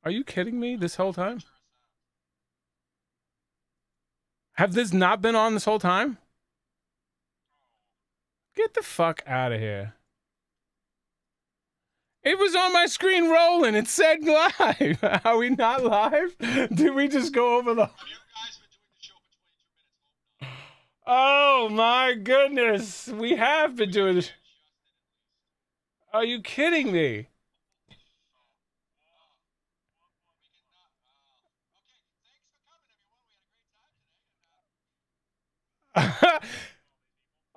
Are you kidding me this whole time? Have this not been on this whole time? Get the fuck out of here. It was on my screen rolling. It said live. Are we not live? Did we just go over the... Oh my goodness. We have been doing this. Are you kidding me?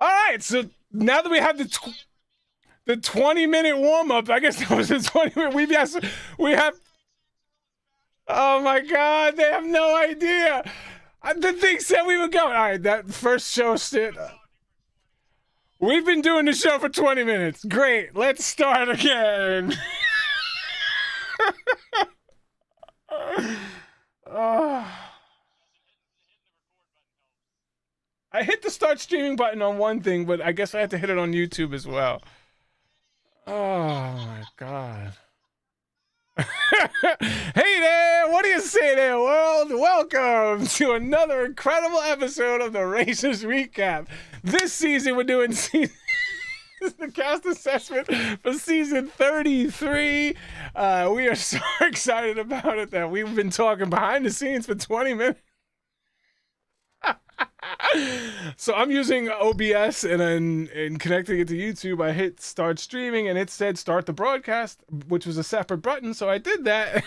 All right, so now that we have the 20-minute warm-up, I guess that was the 20-minute. We have. Oh my God, they have no idea. The thing said we were going. All right, that first show stood. We've been doing the show for 20 minutes. Great, let's start again. I hit the start streaming button on one thing, but I guess I have to hit it on YouTube as well. Oh my God. Hey there, what do you say there, world? Welcome to another incredible episode of the Racers Recap. This season we're doing the cast assessment for season 33. We are so excited about it that we've been talking behind the scenes for 20 minutes. So I'm using OBS and then connecting it to YouTube. I hit start streaming and it said start the broadcast, which was a separate button. So I did that.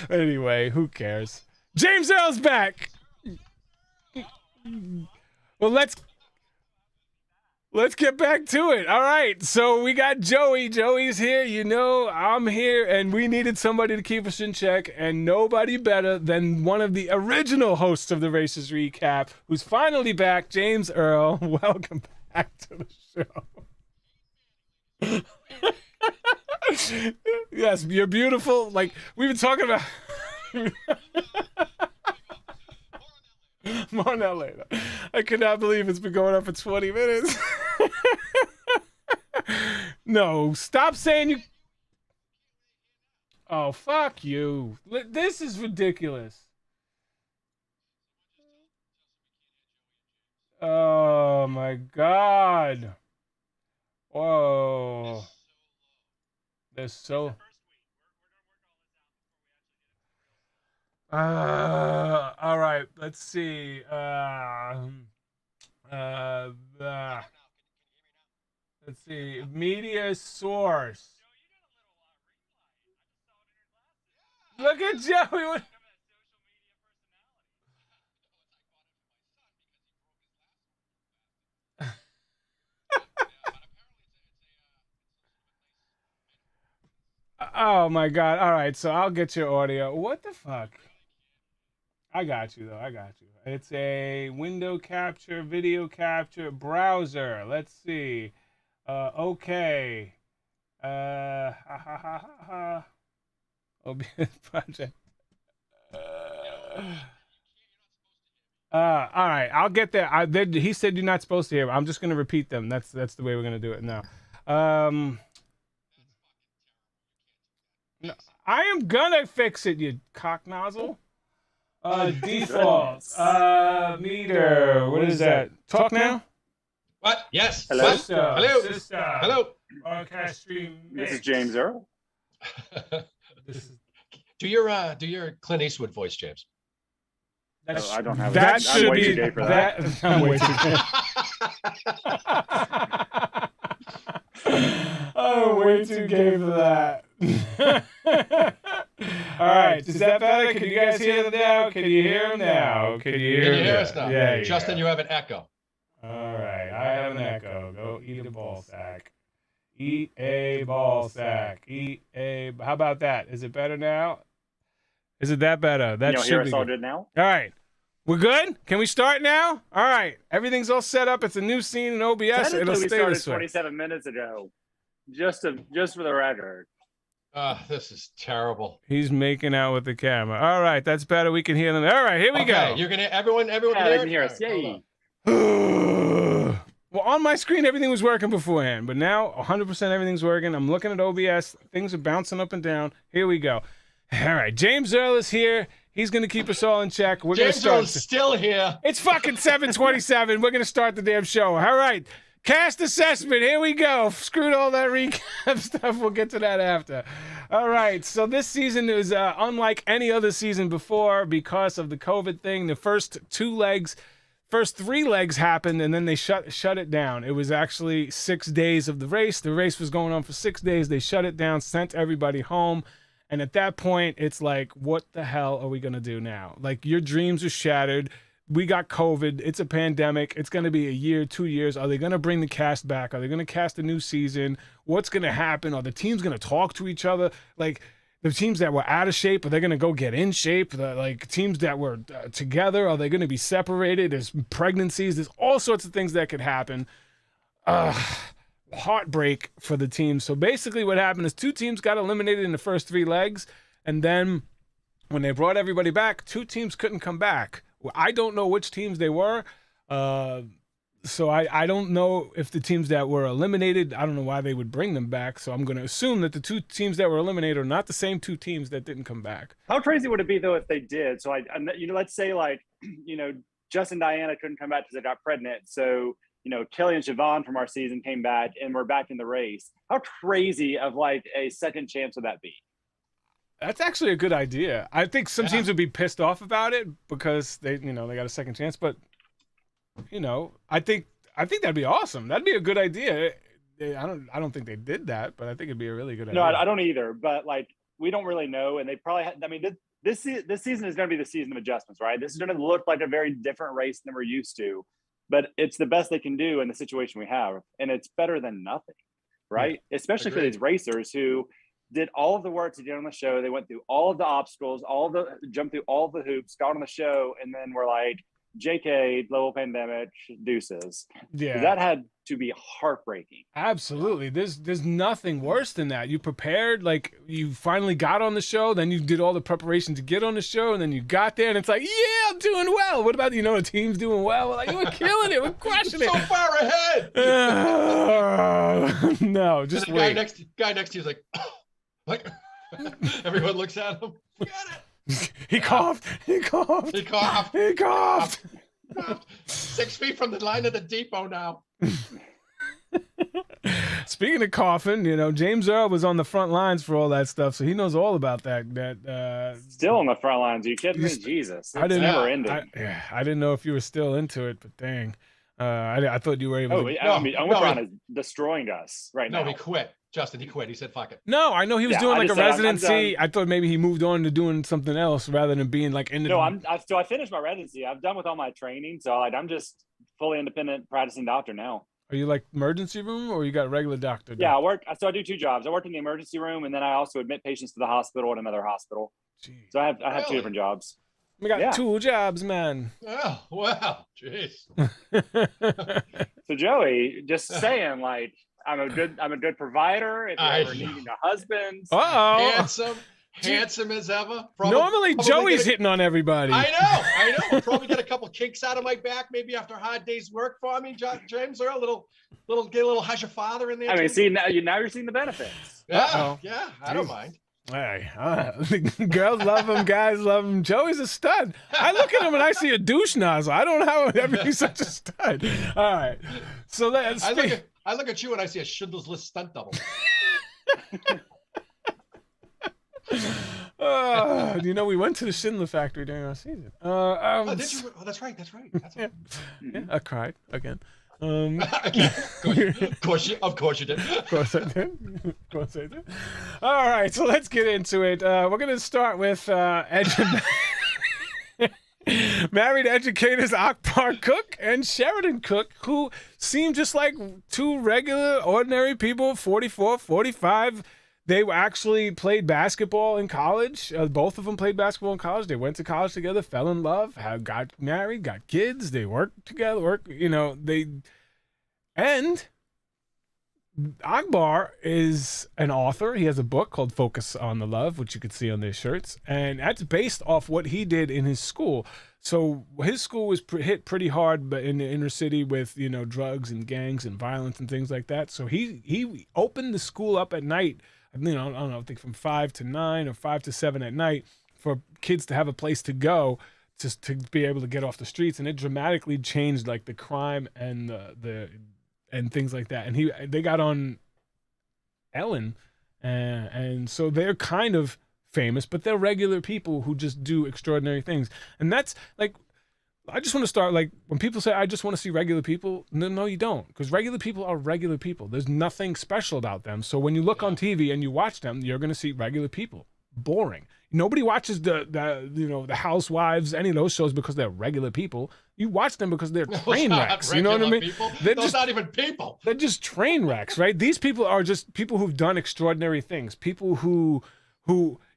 Anyway, who cares? James Earl's back. Well, let's get back to it. All right, so we got Joey. Joey's here, you know, I'm here, and we needed somebody to keep us in check, and nobody better than one of the original hosts of the Racers Recap, who's finally back, James Earl. Welcome back to the show. Yes, you're beautiful. Like, we've been talking about... More on that later. I cannot believe it's been going on for 20 minutes. No, stop saying you... Oh, fuck you. This is ridiculous. Oh, my God. Whoa. They're so... all right, let's see. Let's see. Media source. Look at Joey. Oh my God. All right, so I'll get your audio. What the fuck? I got you though. I got you. It's a window capture, video capture, browser. Let's see. Okay. OBS project. All right. I'll get there. He said you're not supposed to hear. I'm just gonna repeat them. That's the way we're gonna do it now. No, I am gonna fix it, you cock nozzle. Default. Meter. What is that? Talk now? What? Yes. Hello. What? Hello. Sister. Hello. Broadcast stream. This is James Earl. Do your Clint Eastwood voice, James. Oh, I don't have that. I'm Should way be too gay for that. I'm way too gay. I'm way too gay for that. All right, is that better? Can you guys hear them now? Can you hear them now? Can you hear us now? Yeah, Justin, you have an echo. All right, I have an echo. Go eat a ball sack. Eat a ball sack. Eat a... How about that? Is it better now? Is it that better? That you should hear be us all good. good now? All right. We're good? Can we start now? All right. Everything's all set up. It's a new scene in OBS. It'll We stay started this way. 27 minutes ago. Just for the record. This is terrible. He's making out with the camera. All right. That's better. We can hear them. All right. Here we go. You're gonna everyone Yeah, can they hear can hear it? us. All right, Yay. hold Well, on my screen, everything was working beforehand, but now 100% everything's working. I'm looking at OBS. Things are bouncing up and down. Here we go. All right, James Earl is here. He's going to keep us all in check. We're going to James start. Earl's still here. It's fucking 7:27. We're going to start the damn show. All right. Cast assessment. Here we go. Screwed all that recap stuff. We'll get to that after. All right. So this season is unlike any other season before because of the COVID thing. The first three legs happened, and then they shut it down. It was actually 6 days of the race. The race was going on for 6 days. They shut it down, sent everybody home. And at that point, it's like, what the hell are we going to do now? Like, your dreams are shattered. We got COVID. It's a pandemic. It's going to be a year, 2 years. Are they going to bring the cast back? Are they going to cast a new season? What's going to happen? Are the teams going to talk to each other? Like, the teams that were out of shape, are they going to go get in shape? Like, teams that were together, are they going to be separated? There's pregnancies. There's all sorts of things that could happen. Heartbreak for the team. So basically what happened is 2 teams got eliminated in the first 3 legs, and then when they brought everybody back, 2 teams couldn't come back. I don't know which teams they were, so I don't know if the teams that were eliminated, I don't know why they would bring them back, so I'm going to assume that the 2 teams that were eliminated are not the same 2 teams that didn't come back. How crazy would it be though if they did? So let's say like, Justin and Diana couldn't come back because they got pregnant. So, Kelly and Siobhan from our season came back and we're back in the race. How crazy of like a second chance would that be? That's actually a good idea. I think some teams would be pissed off about it because they got a second chance, but I think that'd be awesome. That'd be a good idea. I don't think they did that, but I think it'd be a really good idea. No, I don't either. But like, we don't really know, and they probably. This season is going to be the season of adjustments, right? This is going to look like a very different race than we're used to, but it's the best they can do in the situation we have, and it's better than nothing, right? Yeah, especially for these racers who did all of the work to get on the show. They went through all of the obstacles, jumped through all of the hoops, got on the show, and then we're like, JK, global pandemic, deuces. Yeah. That had to be heartbreaking. Absolutely. There's nothing worse than that. You prepared, like you finally got on the show, then you did all the preparation to get on the show, and then you got there and it's like, yeah, I'm doing well. What about, the team's doing well? We're like, we're killing it. We're crushing it. So far ahead. No, just wait. Guy next to you is like, everyone looks at him. Got it. He coughed. 6 feet from the line of the depot now. Speaking of coughing, James Earl was on the front lines for all that stuff, so he knows all about that. Still on the front lines. Are you kidding me? Jesus. It's never ending. I didn't know if you were still into it, but dang. I thought you were able to. Omicron is destroying us right now. No, he quit. Justin, he quit. He said, fuck it. No, I know he was doing like a residency. I thought maybe he moved on to doing something else rather than being like in the. No, I finished my residency. I'm done with all my training. So I'm just fully independent practicing doctor now. Are you like emergency room or you got regular doctor? Yeah, I do 2 jobs. I work in the emergency room and then I also admit patients to the hospital at another hospital. Jeez. So I have 2 different jobs. We got 2 jobs, man. Oh, wow. Jeez. So Joey, just saying, like, I'm a good provider. If you're ever needing a husband. Handsome as ever. Normally Joey's hitting on everybody. I know. I'll probably get a couple kinks out of my back, maybe after a hard day's work for me. James, or get a little hush your father in there. I mean, see, now you're seeing the benefits. Yeah, I don't mind. Hey, girls love him, guys love him. Joey's a stud. I look at him and I see a douche nozzle. I don't know how ever he's such a stud. All right, so let's. I look at you and I see a Schindler's List stunt double. We went to the Schindler factory during our season. Did you? Oh, that's right. Yeah, I cried again. Of course you did. Of course I did. All right, so let's get into it. We're going to start with married educators Akbar Cook and Sheridan Cook, who seem just like 2 regular, ordinary people, 44, 45. They actually played basketball in college. Both of them played basketball in college. They went to college together, fell in love, got married, got kids. They worked together. Akbar is an author. He has a book called Focus on the Love, which you can see on their shirts. And that's based off what he did in his school. So his school was hit pretty hard but in the inner city with, drugs and gangs and violence and things like that. So he opened the school up at night, I don't know, I think from 5 to 9 or 5 to 7 at night for kids to have a place to go just to be able to get off the streets. And it dramatically changed like the crime and and things like that. And they got on Ellen, and so they're kind of famous, but they're regular people who just do extraordinary things. And that's like, I just want to start, like, when people say, I just want to see regular people, no, you don't, because regular people are regular people. There's nothing special about them. So when you look on TV and you watch them, you're going to see regular people. Boring. Nobody watches the Housewives, any of those shows because they're regular people. You watch them because they're train wrecks. You know what I mean? They're just not even people. They're just train wrecks, right? These people are just people who've done extraordinary things. People who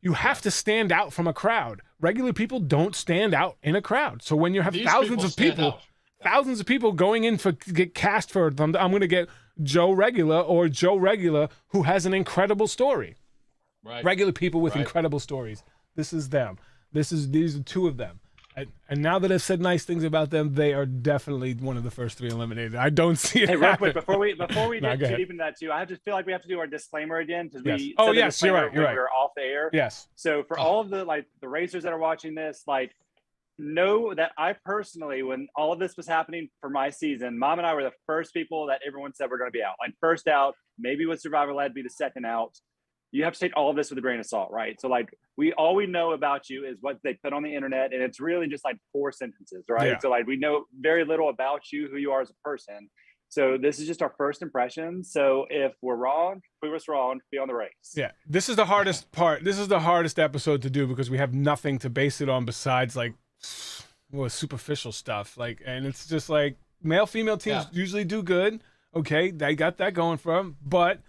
you have to stand out from a crowd. Regular people don't stand out in a crowd. So when you have thousands of people going in to get cast for them, I'm going to get Joe Regular who has an incredible story. Right. Regular people with incredible stories. This is them. These are two of them. And now that I've said nice things about them, they are definitely one of the first 3 eliminated. I don't see it. Hey, real quick, before we get too deep into that too, I just feel like we have to do our disclaimer again because we said the disclaimer you're right. We were off the air. Yes. So for all of the racers that are watching this, know that I personally, when all of this was happening for my season, Mom and I were the first people that everyone said were going to be out. Like first out, maybe with Survivor Led be the second out. You have to take all of this with a grain of salt, right? So all we know about you is what they put on the internet, and it's really just 4 sentences, right? Yeah. So we know very little about you, who you are as a person. So this is just our first impression. So if we're wrong, prove us wrong, be on the race. Yeah, this is the hardest part. This is the hardest episode to do because we have nothing to base it on besides superficial stuff. And it's just male, female teams usually do good. Okay, they got that going for them, but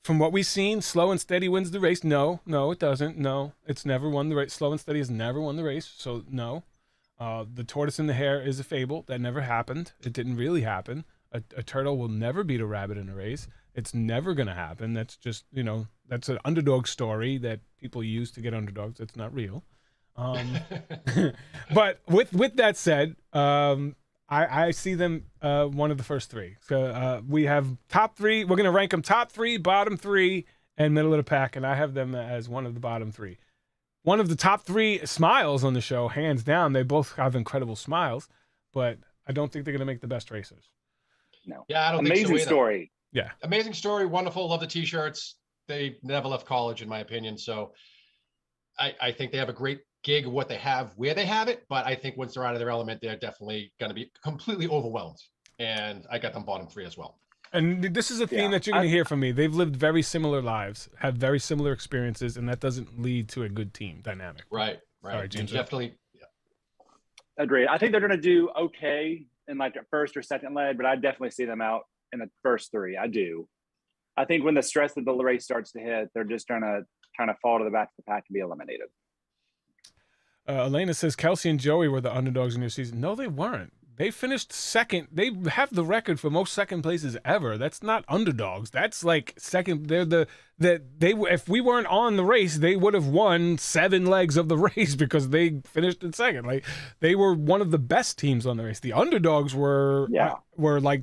from what we've seen, slow and steady wins the race. No, it doesn't. No, it's never won the race. Slow and steady has never won the race. So no, the tortoise and the hare is a fable. That never happened. It didn't really happen. A turtle will never beat a rabbit in a race. It's never going to happen. That's just, that's an underdog story that people use to get underdogs. It's not real. But with that said, I see them one of the first 3. So we have top 3. We're going to rank them top 3, bottom 3, and middle of the pack, and I have them as one of the bottom 3. One of the top 3 smiles on the show, hands down. They both have incredible smiles, but I don't think they're going to make the best racers. No. Yeah, I don't think so. Amazing story. Yeah. Amazing story. Wonderful. Love the T-shirts. They never left college, in my opinion. So I think they have a great gig of what they have, where they have it. But I think once they're out of their element, they're definitely going to be completely overwhelmed. And I got them bottom 3 as well. And this is a theme that you're going to hear from me. They've lived very similar lives, have very similar experiences, and that doesn't lead to a good team dynamic. Right. Sorry, James. Definitely. Yeah. Agreed. I think they're going to do okay in a first or second leg, but I definitely see them out in the first 3. I do. I think when the stress of the race starts to hit, they're just going to kind of fall to the back of the pack and be eliminated. Elena says Kelsey and Joey were the underdogs in their season. No, they weren't. They finished second. They have the record for most second places ever. That's not underdogs. That's second. If we weren't on the race, they would have won 7 legs of the race because they finished in second. They were one of the best teams on the race. The underdogs were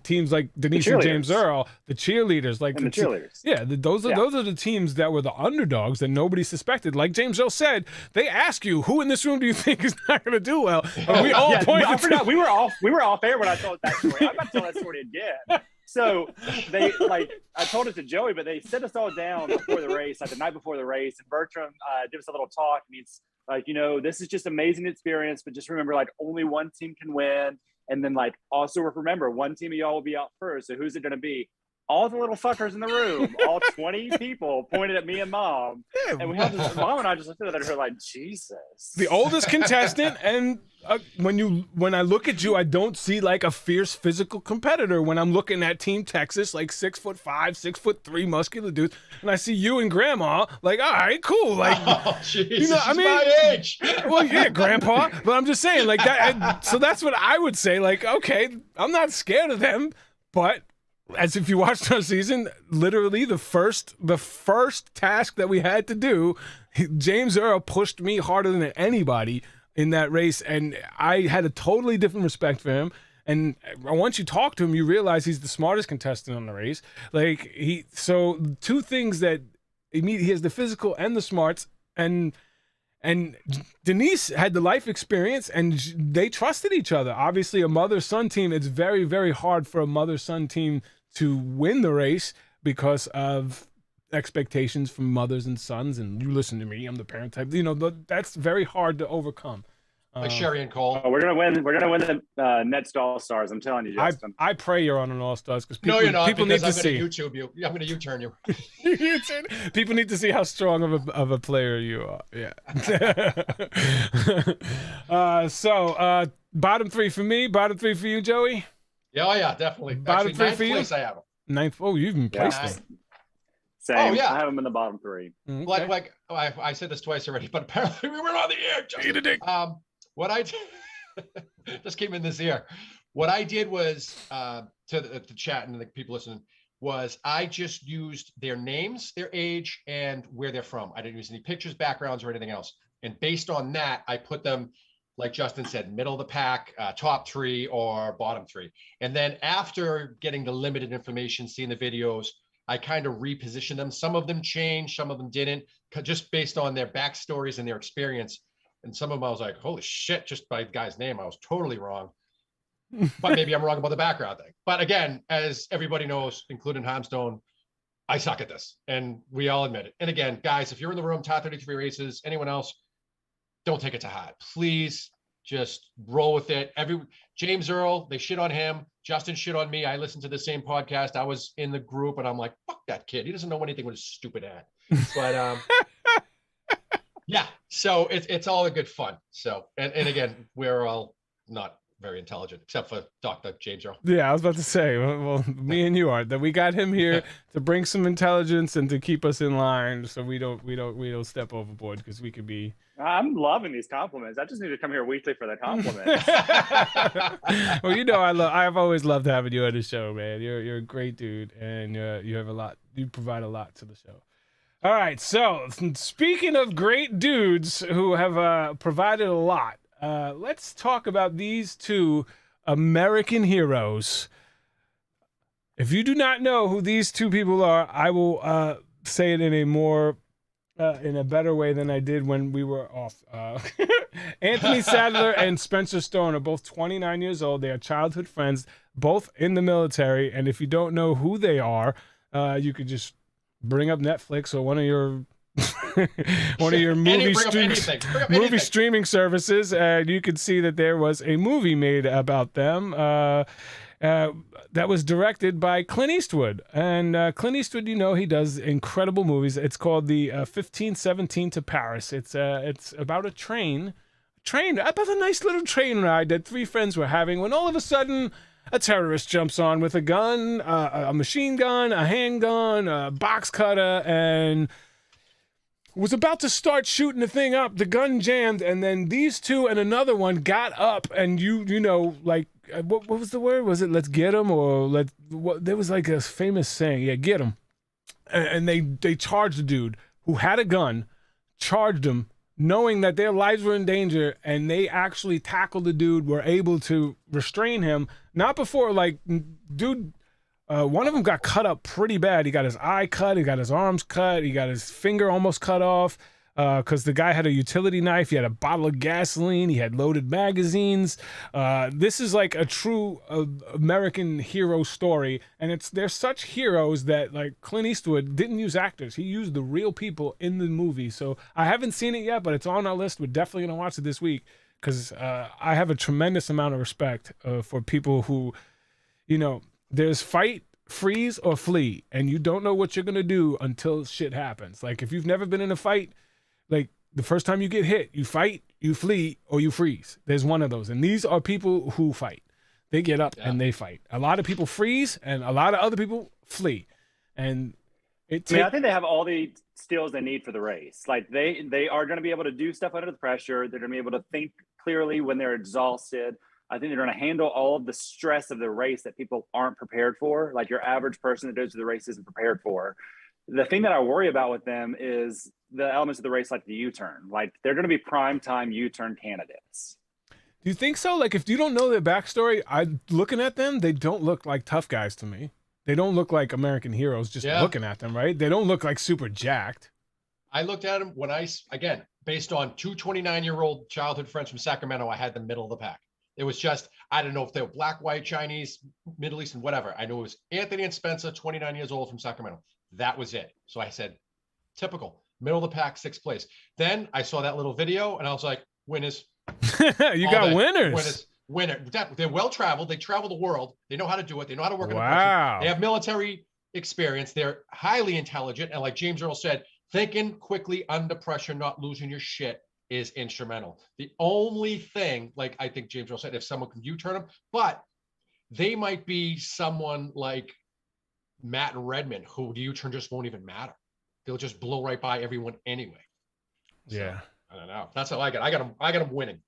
teams like Denise and James Earl, the cheerleaders, the cheerleaders. Yeah, those are the teams that were the underdogs that nobody suspected. Like James Earl said, they ask you, who in this room do you think is not going to do well? And we all pointed. I forgot we were off air when I told that story. I'm about to tell that story again. So they I told it to Joey, but they set us all down before the race, the night before the race. And Bertram did us a little talk. And he's this is just amazing experience, but just remember, only one team can win. And then also remember, one team of y'all will be out first. So who's it going to be? All the little fuckers in the room, all 20 people pointed at me and Mom. Yeah, and we had this, Mom and I just looked at her Jesus. The oldest contestant, and when I look at you, I don't see a fierce physical competitor. When I'm looking at Team Texas, 6'5", 6'3" muscular dudes, and I see you and Grandma, all right, cool. She's my age. Well, yeah, Grandpa. But I'm just saying, that. So that's what I would say. Okay, I'm not scared of them, but as if you watched our season, literally the first task that we had to do, James Earl pushed me harder than anybody in that race, and I had a totally different respect for him. And once you talk to him, you realize he's the smartest contestant on the race. So two things that he has the physical and the smarts, and Denise had the life experience, and they trusted each other. Obviously, a mother-son team, it's very, very hard for a mother-son team to win the race because of expectations from mothers and sons. And you listen to me, I'm the parent type. That's very hard to overcome. Like Sherry and Cole. We're gonna win. We're gonna win the next All Stars. I'm telling you, Justin. I pray you're on an All Stars because people, no, you're not, people need to I'm see. Gonna YouTube you. I'm gonna U-turn you. People need to see how strong of a player you are. Yeah. Bottom three for me. Bottom three for you, Joey. Yeah, oh yeah, definitely. Bottom Actually, three for you. Place I have him. Ninth. Oh, you've even placed them. Same. Oh, yeah. I have them in the bottom three. Okay. I said this twice already, but apparently we weren't on the air. What I did, just came in this ear. What I did was to the chat and the people listening was I just used their names, their age, and where they're from. I didn't use any pictures, backgrounds, or anything else. And based on that, I put them, like Justin said, middle of the pack, top three, or bottom three. And then after getting the limited information, seeing the videos, I kind of repositioned them. Some of them changed, some of them didn't, just based on their backstories and their experience. And some of them I was like, holy shit, just by the guy's name, I was totally wrong. But maybe I'm wrong about the background thing. But again, as everybody knows, including Hamstone, I suck at this. And we all admit it. And again, guys, if you're in the room, top 33 races, anyone else, don't take it to heart. Please just roll with it. James Earl, they shit on him. Justin shit on me. I listened to the same podcast. I was in the group and I'm like, fuck that kid. He doesn't know anything with his stupid ad. But yeah, so it's all a good fun. So, and again, we're all not very intelligent, except for Dr. James Earl. Yeah, I was about to say, well, me and you are. That we got him here to bring some intelligence and to keep us in line, so we don't step overboard, because we could be. I'm loving these compliments. I just need to come here weekly for the compliments. Well, I've always loved having you on the show, man. You're a great dude, and you provide a lot to the show. All right, so speaking of great dudes who have provided a lot, let's talk about these two American heroes. If you do not know who these two people are, I will say it in a better way than I did when we were off. Anthony Sadler and Spencer Stone are both 29 years old. They are childhood friends, both in the military. And if you don't know who they are, you could just bring up Netflix or one of your movie streaming services, and you could see that there was a movie made about them that was directed by Clint Eastwood. And Clint Eastwood, he does incredible movies. It's called the 1517 to Paris. It's about about a nice little train ride that three friends were having when all of a sudden a terrorist jumps on with a gun, a machine gun, a handgun, a box cutter, and was about to start shooting the thing up. The gun jammed, and then these two and another one got up, and what was the word? Was it "let's get him" or there was like a famous saying, yeah, get him. And they charged the dude who had a gun, charged him, knowing that their lives were in danger, and they actually tackled the dude, were able to restrain him. Not before, dude, one of them got cut up pretty bad. He got his eye cut, he got his arms cut, he got his finger almost cut off because the guy had a utility knife, he had a bottle of gasoline, he had loaded magazines. This is like a true American hero story, and they're such heroes that, like, Clint Eastwood didn't use actors. He used the real people in the movie. So I haven't seen it yet, but it's on our list. We're definitely going to watch it this week because I have a tremendous amount of respect for people who, there's fight, freeze, or flee, and you don't know what you're going to do until shit happens. Like, if you've never been in a fight, like, the first time you get hit, you fight, you flee, or you freeze. There's one of those. And these are people who fight. They get up and they fight. A lot of people freeze, and a lot of other people flee. And I think they have all the skills they need for the race. Like, they are going to be able to do stuff under the pressure. They're going to be able to think clearly when they're exhausted. I think they're going to handle all of the stress of the race that people aren't prepared for. Like your average person that goes to the race isn't prepared for. The thing that I worry about with them is the elements of the race, like the U-turn. Like they're going to be prime time U-turn candidates. Do you think so? Like if you don't know their backstory, looking at them, they don't look like tough guys to me. They don't look like American heroes just looking at them, right? They don't look like super jacked. I looked at them when again, based on two 29-year-old childhood friends from Sacramento, I had the middle of the pack. It was just, I don't know if they were black, white, Chinese, Middle Eastern, whatever. I knew it was Anthony and Spencer, 29 years old from Sacramento. That was it. So I said, typical, middle of the pack, 6th place. Then I saw that little video and I was like, winners. You got winners. Winner. They're well-traveled. They travel the world. They know how to do it. They know how to work in the Wow. They have military experience. They're highly intelligent. And like James Earl said, thinking quickly under pressure, not losing your shit is instrumental. The only thing, like I think James Earl said, if someone can U-turn them, but they might be someone like Matt and Redmond, who the U-turn just won't even matter. They'll just blow right by everyone anyway. Yeah. So, I don't know. That's how I got them winning,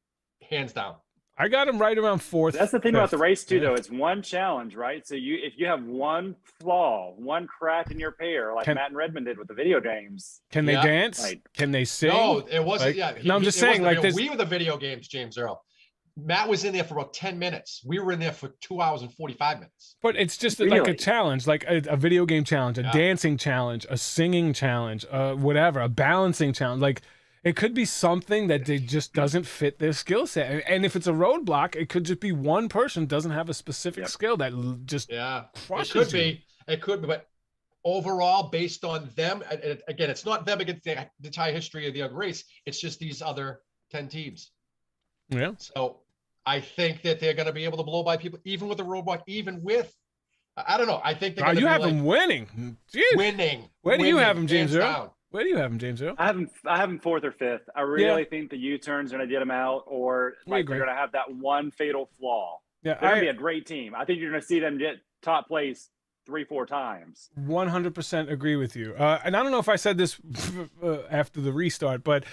hands down. I got him right around 4th. That's the thing 5th. about the race too, though. It's one challenge, right? So if you have one flaw, one crack in your pair, like Matt and Redmond did with the video games. Can they dance? Can they sing? No, it wasn't. No, I'm just saying, like this. We were the video games, James Earl. Matt was in there for about 10 minutes. We were in there for 2 hours and 45 minutes. But it's just like a challenge, like a video game challenge, a dancing challenge, a singing challenge, whatever, a balancing challenge. Like it could be something that they just doesn't fit their skill set. And if it's a roadblock, it could just be one person doesn't have a specific skill that just crushes It could be, but overall, based on them, again, it's not them against the entire history of the race. It's just these other 10 teams. Yeah. So I think that they're going to be able to blow by people, even with the roadblock, even with, I don't know. I think they're going to you have them winning. Jeez. Winning. Where do you have them, James Earl? Where do you have them, James Earl? I have them 4th or 5th. I really think the U-turn's going to get them out, or like they're going to have that one fatal flaw. Yeah, they're going to be a great team. I think you're going to see them get top place 3-4 times. 100% agree with you. And I don't know if I said this after the restart, but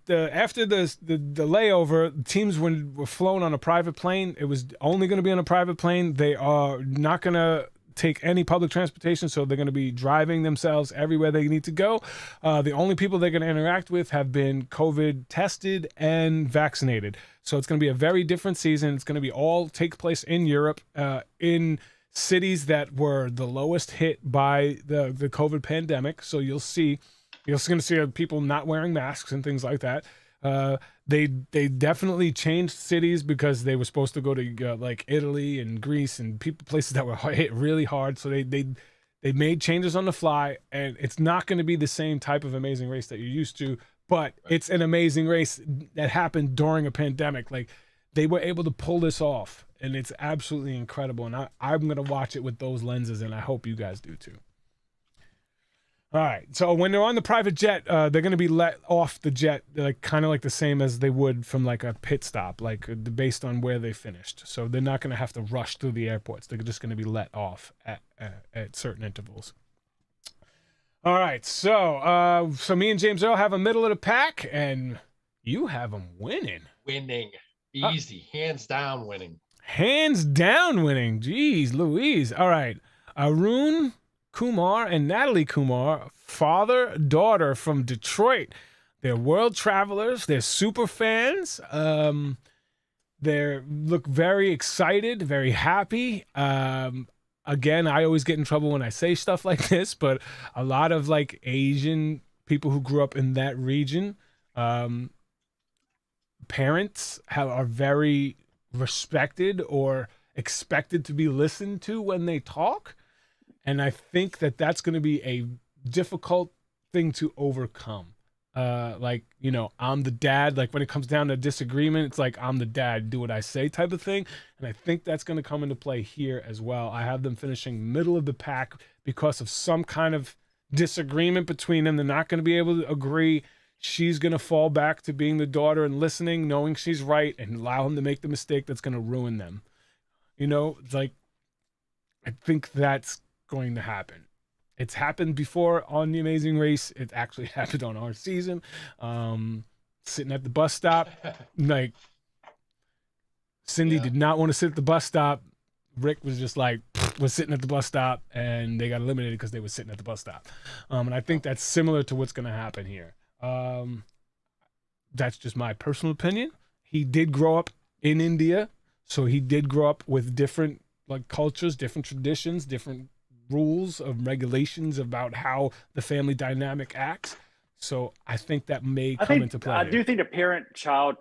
after the layover, teams were flown on a private plane. It was only going to be on a private plane. They are not going to take any public transportation, so they're going to be driving themselves everywhere they need to go. The only people they're going to interact with have been COVID tested and vaccinated. So it's going to be a very different season. It's going to be all take place in Europe, in cities that were the lowest hit by the COVID pandemic. So you're going to see people not wearing masks and things like that. They definitely changed cities because they were supposed to go to like Italy and Greece and places that were hit really hard. So they made changes on the fly, and it's not going to be the same type of amazing race that you're used to, but it's an amazing race that happened during a pandemic. Like they were able to pull this off, and it's absolutely incredible. And I'm going to watch it with those lenses, and I hope you guys do too. All right. So when they're on the private jet, they're going to be let off the jet, like kind of like the same as they would from like a pit stop, like based on where they finished. So they're not going to have to rush through the airports. They're just going to be let off at certain intervals. All right. So me and James Earl have a middle of the pack, and you have them winning. Winning. Easy. Hands down winning. Hands down winning. Jeez Louise. All right. Arun Kumar and Natalie Kumar, father, daughter from Detroit. They're world travelers. They're super fans. They look very excited, very happy. Again, I always get in trouble when I say stuff like this, but a lot of like Asian people who grew up in that region, parents are very respected or expected to be listened to when they talk. And I think that that's going to be a difficult thing to overcome. Like, you know, I'm the dad. Like when it comes down to disagreement, it's like, I'm the dad, do what I say type of thing. And I think that's going to come into play here as well. I have them finishing middle of the pack because of some kind of disagreement between them. They're not going to be able to agree. She's going to fall back to being the daughter and listening, knowing she's right, and allow him to make the mistake that's going to ruin them. You know, it's like, I think that's going to happen. It's happened before on The Amazing Race. It actually happened on our season. Sitting at the bus stop, like Cindy Yeah. did not want to sit at the bus stop. Rick was just like, was sitting at the bus stop, and they got eliminated because they were sitting at the bus stop. And I think that's similar to what's going to happen here. That's just my personal opinion. He did grow up in India, so he did grow up with different like cultures, different traditions, different rules of regulations about how the family dynamic acts. So I think that may come into play. I do think a parent-child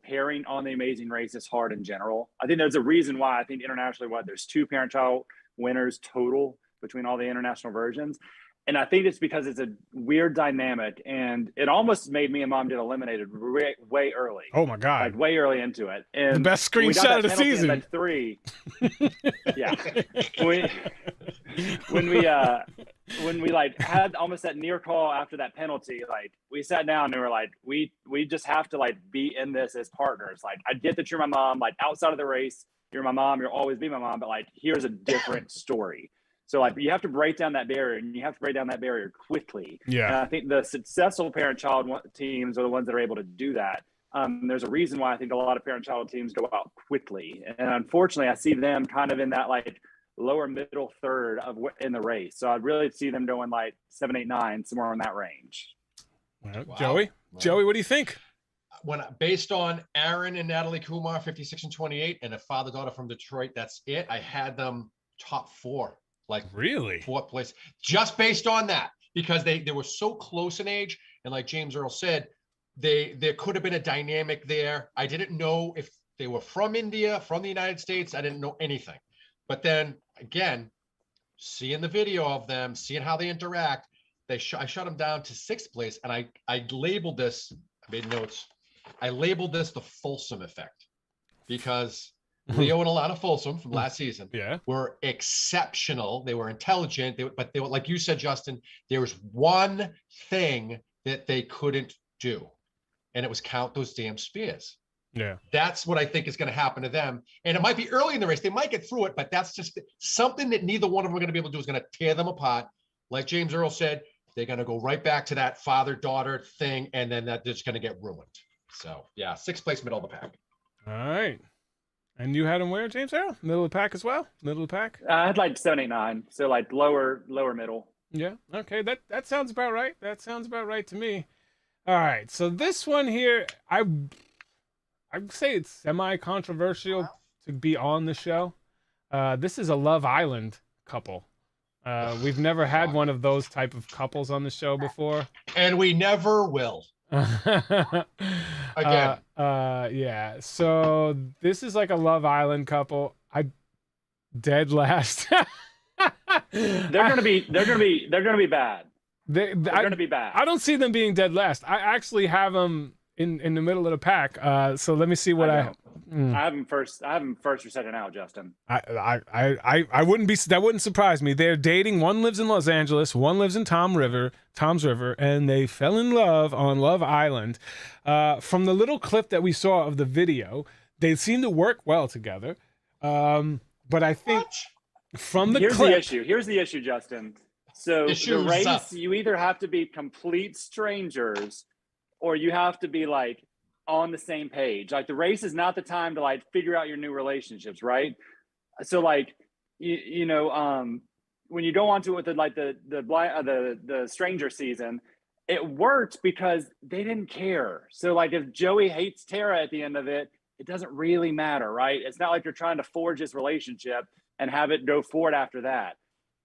pairing on The Amazing Race is hard in general. I think there's a reason why I think internationally, there's 2 parent-child winners total between all the international versions. And I think it's because it's a weird dynamic, and it almost made me and Mom get eliminated way early. Oh my God. Like way early into it. And the best screenshot of the season. At 3. Yeah. When we like had almost that near call after that penalty, like we sat down and we were like, we just have to like be in this as partners. Like, I get that you're my mom, like outside of the race, you're my mom, you'll always be my mom, but like, here's a different story. So like, you have to break down that barrier, and you have to break down that barrier quickly. Yeah. And I think the successful parent-child teams are the ones that are able to do that. There's a reason why I think a lot of parent-child teams go out quickly. And unfortunately, I see them kind of in that like lower middle third in the race. So I'd really see them going like 7, 8, 9, somewhere in that range. Wow. Wow. Joey, what do you think? Based on Arun and Natalie Kumar, 56 and 28, and a father-daughter from Detroit, that's it. I had them top 4. Like Really? 4th place, just based on that, because they were so close in age, and like James Earl said, there could have been a dynamic there. I didn't know if they were from India, from the United States. I didn't know anything. But then again, seeing the video of them, seeing how they interact, I shut them down to 6th place, and I labeled this. I made notes. I labeled this the Folsom effect, because Leo and Alana Folsom from last season were exceptional. They were intelligent, but they were, like you said, Justin, there was one thing that they couldn't do, and it was count those damn spears. Yeah. That's what I think is going to happen to them. And it might be early in the race. They might get through it, but that's just something that neither one of them are going to be able to do, is going to tear them apart. Like James Earl said, they're going to go right back to that father-daughter thing, and then that's just going to get ruined. So, yeah, 6th place, middle of the pack. All right. And you had him where, James Earl? Middle of the pack as well? Middle of the pack? I had like 7, 8, 9. So like lower middle. Yeah. Okay. That sounds about right. That sounds about right to me. All right. So this one here, I would say it's semi-controversial to be on the show. This is a Love Island couple. We've never had one of those type of couples on the show before. And we never will. Again. Yeah. So this is like a Love Island couple. Dead last. They're gonna be bad. They're gonna be bad. I don't see them being dead last. I actually have them in the middle of the pack. So let me see what I have them first. I have them first or second out, Justin. I wouldn't be. That wouldn't surprise me. They're dating. One lives in Los Angeles. One lives in Tom's River, and they fell in love on Love Island. From the little clip that we saw of the video, they seem to work well together. But I think from the clip, Here's the issue, Justin. So the race, you either have to be complete strangers, or you have to be like on the same page. Like, the race is not the time to like figure out your new relationships, right? So like, you know, when you go on to it with the stranger season, it worked because they didn't care. So like, if Joey hates Tara at the end of it, it doesn't really matter, right? It's not like you're trying to forge this relationship and have it go forward after that.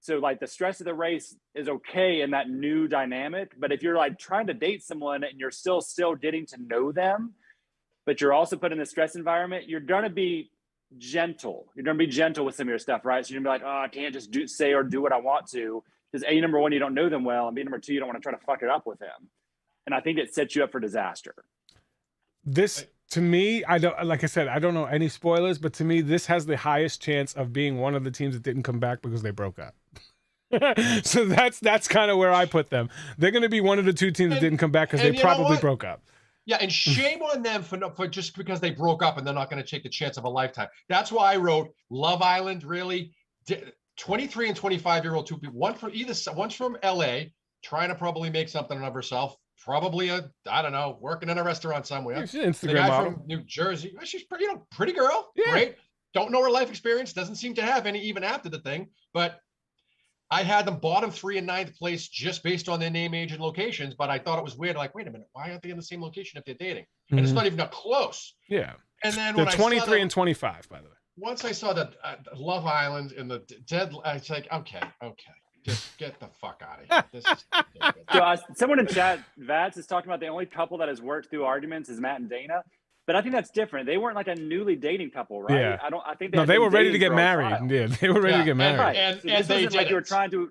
So like, the stress of the race is okay in that new dynamic. But if you're like trying to date someone and you're still getting to know them, but you're also put in the stress environment, you're going to be gentle. You're going to be gentle with some of your stuff, right? So you're going to be like, oh, I can't just say or do what I want to. Because A, number one, you don't know them well. And B, number two, you don't want to try to fuck it up with them. And I think it sets you up for disaster. This, to me, I don't, like I said, I don't know any spoilers, but to me, this has the highest chance of being one of the teams that didn't come back because they broke up. So that's kind of where I put them. They're going to be one of the two teams that didn't come back because they probably broke up. Yeah, and shame on them for just because they broke up and they're not going to take the chance of a lifetime. That's why I wrote Love Island. Really, 23 and 25-year-old two people. One's from LA, trying to probably make something of herself. probably I don't know, working in a restaurant somewhere. She's an The Instagram guy model. from New Jersey, she's pretty, pretty girl, Yeah. great. Don't know her life experience, doesn't seem to have any even after the thing, but I had them bottom 3 and 9th place just based on their name, age, and locations. But I thought it was weird. Like, wait a minute, why aren't they in the same location if they're dating? And it's not even close. Yeah. And then They're when 23 and 25, by the way. once I saw the Love Island and the dead, I was like, okay, just get the fuck out of here. This is So someone in chat, Vats, is talking about the only couple that has worked through arguments is Matt and Dana. But I think that's different. They weren't like a newly dating couple, right? Yeah. I think No, they were ready to get married. Yeah, they were ready to get married. Right. And, So and this they wasn't did like you were it. trying to.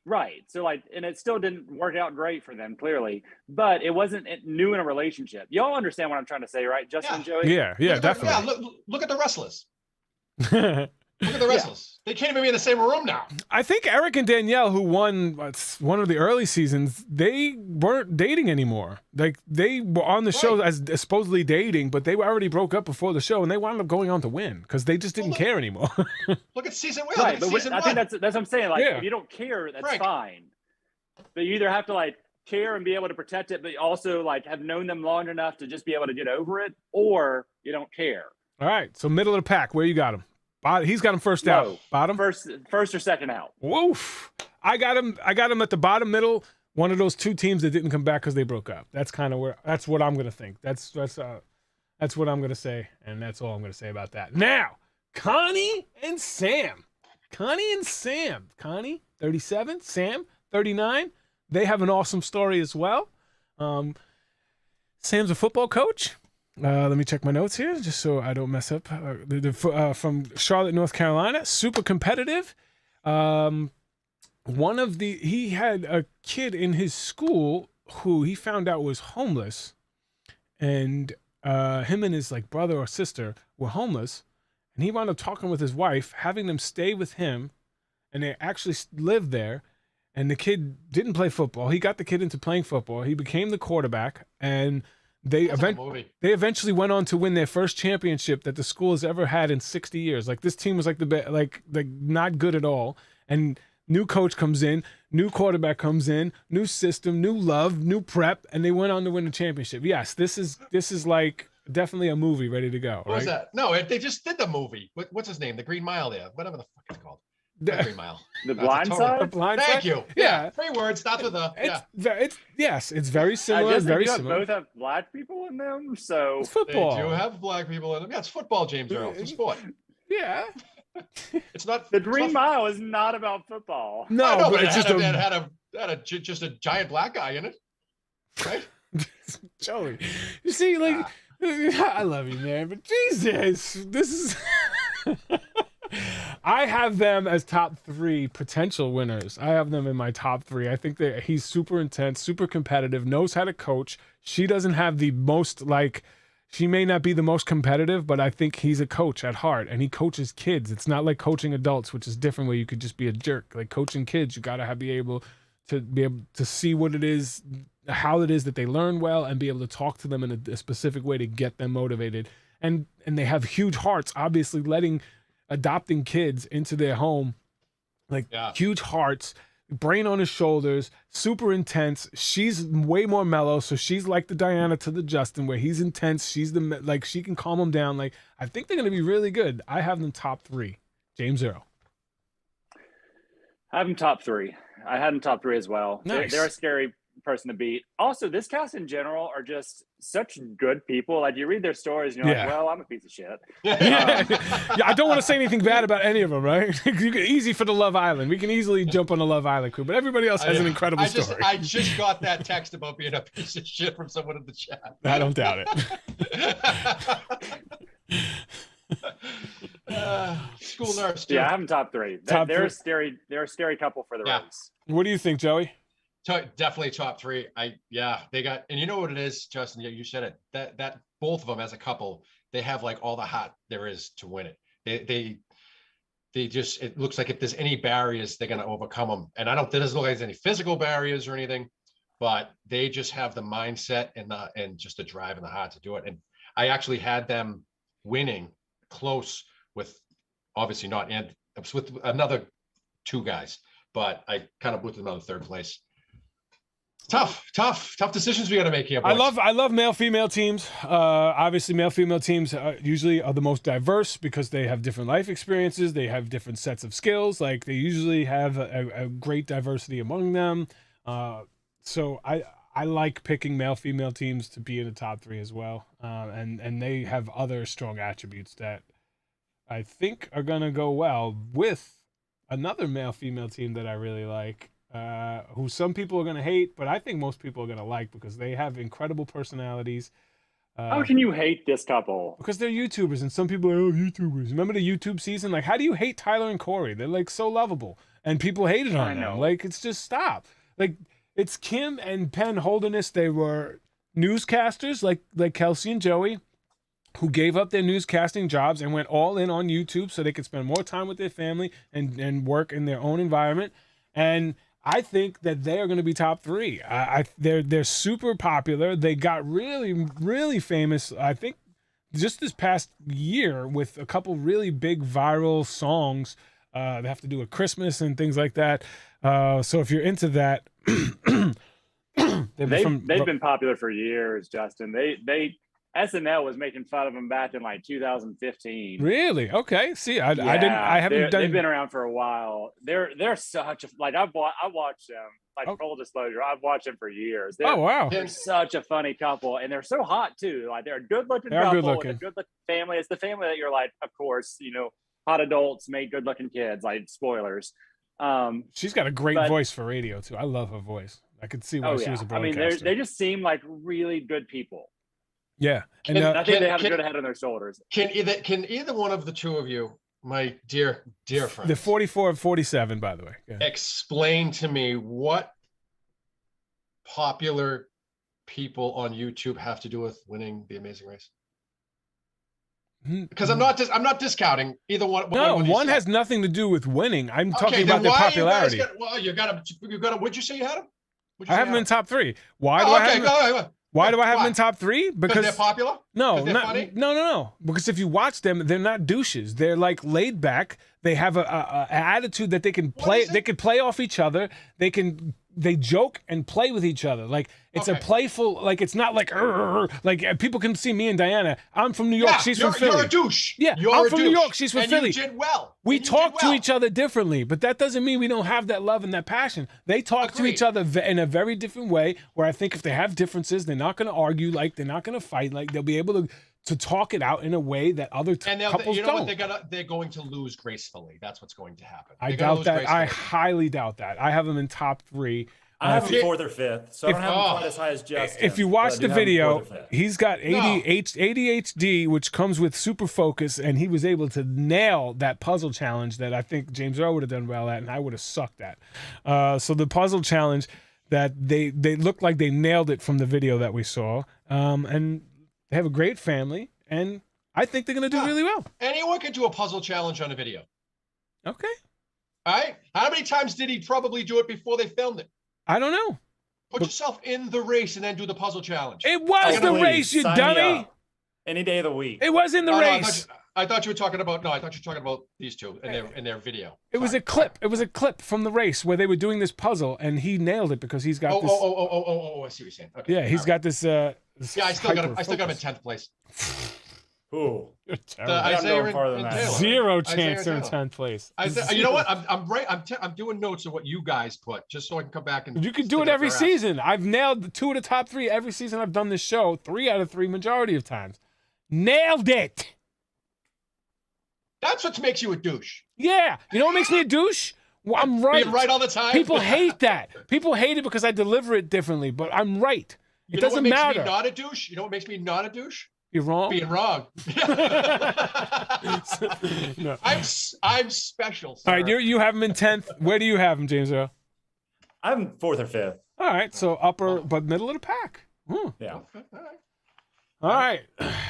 Right. So like, and it still didn't work out great for them, clearly. But it wasn't new in a relationship. Y'all understand what I'm trying to say, right, Justin and Joey? Yeah, definitely. Look at the wrestlers. Look at the wrestlers. They can't even be in the same room now. I think Eric and Danielle, who won one of the early seasons, they weren't dating anymore. Like, they were on the show as supposedly dating, but they were already broke up before the show, and they wound up going on to win because they just didn't care anymore. Look at season one. Right, but I think that's what I'm saying. Like, Yeah. if you don't care, that's Frank. fine. But you either have to like care and be able to protect it, but also like have known them long enough to just be able to get over it, or you don't care. All right, so middle of the pack, where you got him? He's got him first out. No. Bottom? First or second out. Woof. I got him at the bottom middle, one of those two teams that didn't come back because they broke up. That's kind of that's what I'm gonna think. That's what I'm gonna say, and that's all I'm gonna say about that. Now, Connie and Sam. Connie, 37, Sam, 39. They have an awesome story as well. Sam's a football coach. Let me check my notes here, just so I don't mess up. From Charlotte, North Carolina, super competitive. He had a kid in his school who he found out was homeless, and him and his brother or sister were homeless, and he wound up talking with his wife, having them stay with him, and they actually lived there. And the kid didn't play football. He got the kid into playing football. He became the quarterback, and they eventually went on to win their first championship that the school has ever had in 60 years. Like, this team was like not good at all. And new coach comes in, new quarterback comes in, new system, new love, new prep, and they went on to win the championship. Yes, this is like definitely a movie ready to go. What was that? No, they just did the movie. What's his name? The Green Mile there. Whatever the fuck it's called. The Green Mile. The Blind Side? The Blind Thank Side? you. Yeah. 3 words, starts with a. It's very similar. Very similar. Both have black people in them, so It's football. They do have black people in them. Yeah, it's football, James Earl. It's sport. Yeah. It's not. the Green Mile is not about football. No, know, but it's just just a giant black guy in it, right? Joey. You see, I love you, man, but Jesus, this is. I have them as top 3 potential winners. I have them in my top 3. I think that he's super intense, super competitive, knows how to coach. She doesn't have the most, she may not be the most competitive, but I think he's a coach at heart, and he coaches kids. It's not like coaching adults, which is different, where you could just be a jerk. Like, coaching kids, you got to be able to see what it is, how it is that they learn well, and be able to talk to them in a specific way to get them motivated. And they have huge hearts, obviously adopting kids into their home, huge hearts, brain on his shoulders, super intense. She's way more mellow, so she's like the Diana to the Justin, where he's intense. She's she can calm him down. I think they're gonna be really good. I have them top 3. James Earl. I have them top 3. I had them top 3 as well. Nice. They're a scary person to beat. Also, this cast in general are just such good people. Like, you read their stories and you're like, well, I'm a piece of shit. Yeah, I don't want to say anything bad about any of them, right? Easy for the Love Island. We can easily jump on the Love Island crew, but everybody else has an incredible story. I just got that text about being a piece of shit from someone in the chat. I don't doubt it. School nurse. Too. Yeah, I have them top 3. They're a scary couple for the race. What do you think, Joey? Definitely top 3. They got, and you know what it is, Justin, you said it, that both of them as a couple, they have all the heart there is to win it. They just, it looks like if there's any barriers, they're going to overcome them. And there doesn't look like there's any physical barriers or anything, but they just have the mindset and just the drive and the heart to do it. And I actually had them winning close with, obviously not, and with another 2 guys, but I kind of put them on the 3rd place. Tough decisions we got to make here, boys. I love male-female teams. Obviously, male-female teams usually are the most diverse because they have different life experiences. They have different sets of skills. Like they usually have a great diversity among them. So I like picking male-female teams to be in the top 3 as well. And they have other strong attributes that I think are gonna go well with another male-female team that I really like. Who some people are going to hate, but I think most people are going to like because they have incredible personalities. How can you hate this couple? Because they're YouTubers, and some people are, oh, YouTubers. Remember the YouTube season? Like, how do you hate Tyler and Corey? They're, like, so lovable, and people hated on them. Like, it's just stop. Like, it's Kim and Penn Holderness. They were newscasters, like Kelsey and Joey, who gave up their newscasting jobs and went all in on YouTube so they could spend more time with their family and work in their own environment. And I think that they are going to be top 3. They're super popular. They got really, really famous, I think, just this past year with a couple really big viral songs. They have to do with Christmas and things like that. So if you're into that, they've been popular for years, Justin. SNL was making fun of them back in like 2015. Really? Okay. See, I haven't done. They've been around for a while. They're such a I watched them. Like full disclosure, I've watched them for years. Wow. They're such a funny couple, and they're so hot too. Like they're a good-looking couple, with a good-looking family. It's the family that you're like, of course, hot adults make good-looking kids. Like spoilers. She's got a great voice for radio too. I love her voice. I could see why she was a broadcaster. I mean, they just seem like really good people. Yeah, and I think they have a good head on their shoulders. Can either one of the two of you, my dear friends, the 44 and 47, by the way, explain to me what popular people on YouTube have to do with winning The Amazing Race? Because I'm not discounting either one. No, one has nothing to do with winning. I'm talking about their popularity. You got to. What'd you say you had them? I have them in top 3. Why do I have them? Why do I have them in top 3? Because they're popular? No. Because if you watch them, they're not douches. They're like laid back. They have a attitude that they can play. They can play off each other. They joke and play with each other. Like it's a playful. Like it's not like people can see me and Diana. I'm from New York. She's from Philly. You're a douche. Yeah, I'm from New York. She's from Philly. You did well. We talk to each other differently, but that doesn't mean we don't have that love and that passion. They talk to each other in a very different way. Where I think if they have differences, they're not going to argue. Like they're not going to fight. Like they'll be able to talk it out in a way that other couples don't. They're going to lose gracefully. That's what's going to happen. I doubt that. I highly doubt that. I have them in top 3. I have them 4th or 5th, so I don't have them quite as high as Justin. If you watch the video, he's got ADHD, which comes with super focus, and he was able to nail that puzzle challenge that I think James Earl would have done well at, and I would have sucked at. So the puzzle challenge that they looked like they nailed it from the video that we saw, and they have a great family, and I think they're going to do really well. Anyone can do a puzzle challenge on a video. Okay. All right. How many times did he probably do it before they filmed it? I don't know. Put yourself in the race and then do the puzzle challenge. It was the race, you dummy. Any day of the week. It was in the race. I thought you were talking about. No, I thought you were talking about these two in their video. It was a clip. It was a clip from the race where they were doing this puzzle, and he nailed it because he's got this. I see what you're saying. Okay. Yeah, he's got this. Yeah, I still got him in 10th place. Ooh, you're terrible. Isaiah and Taylor. Zero chance they're in 10th place. You know what? I'm right. I'm doing notes of what you guys put just so I can come back and. You can do it every season. I've nailed 2 of the top 3 every season I've done this show. 3 out of 3 majority of times. Nailed it. That's what makes you a douche. Yeah. You know what makes me a douche? Well, I'm right. Being right all the time. People hate that. People hate it because I deliver it differently, but I'm right. It doesn't matter. You know what makes me not a douche? You know what makes me not a douche? You're wrong. Being wrong. No. I'm special, sir. All right, you have him in 10th. Where do you have him, James Earl? I'm 4th or 5th. All right, so upper but middle of the pack. Yeah. All right.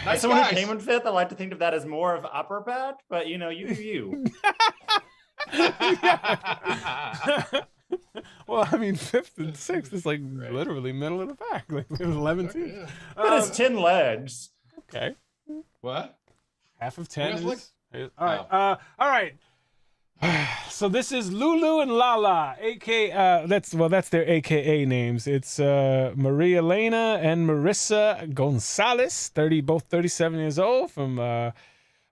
As someone who came in 5th, I like to think of that as more of upper pack, but you do you. Well, I mean, 5th and 6th is like literally middle of the pack. Like there's 11 teams. Yeah. But it's 10 legs. Okay. What? Half of 10 is. Like... All right. All right. So this is Lulu and Lala, that's their AKA names. It's Maria Elena and Marissa Gonzalez, both 37 years old, from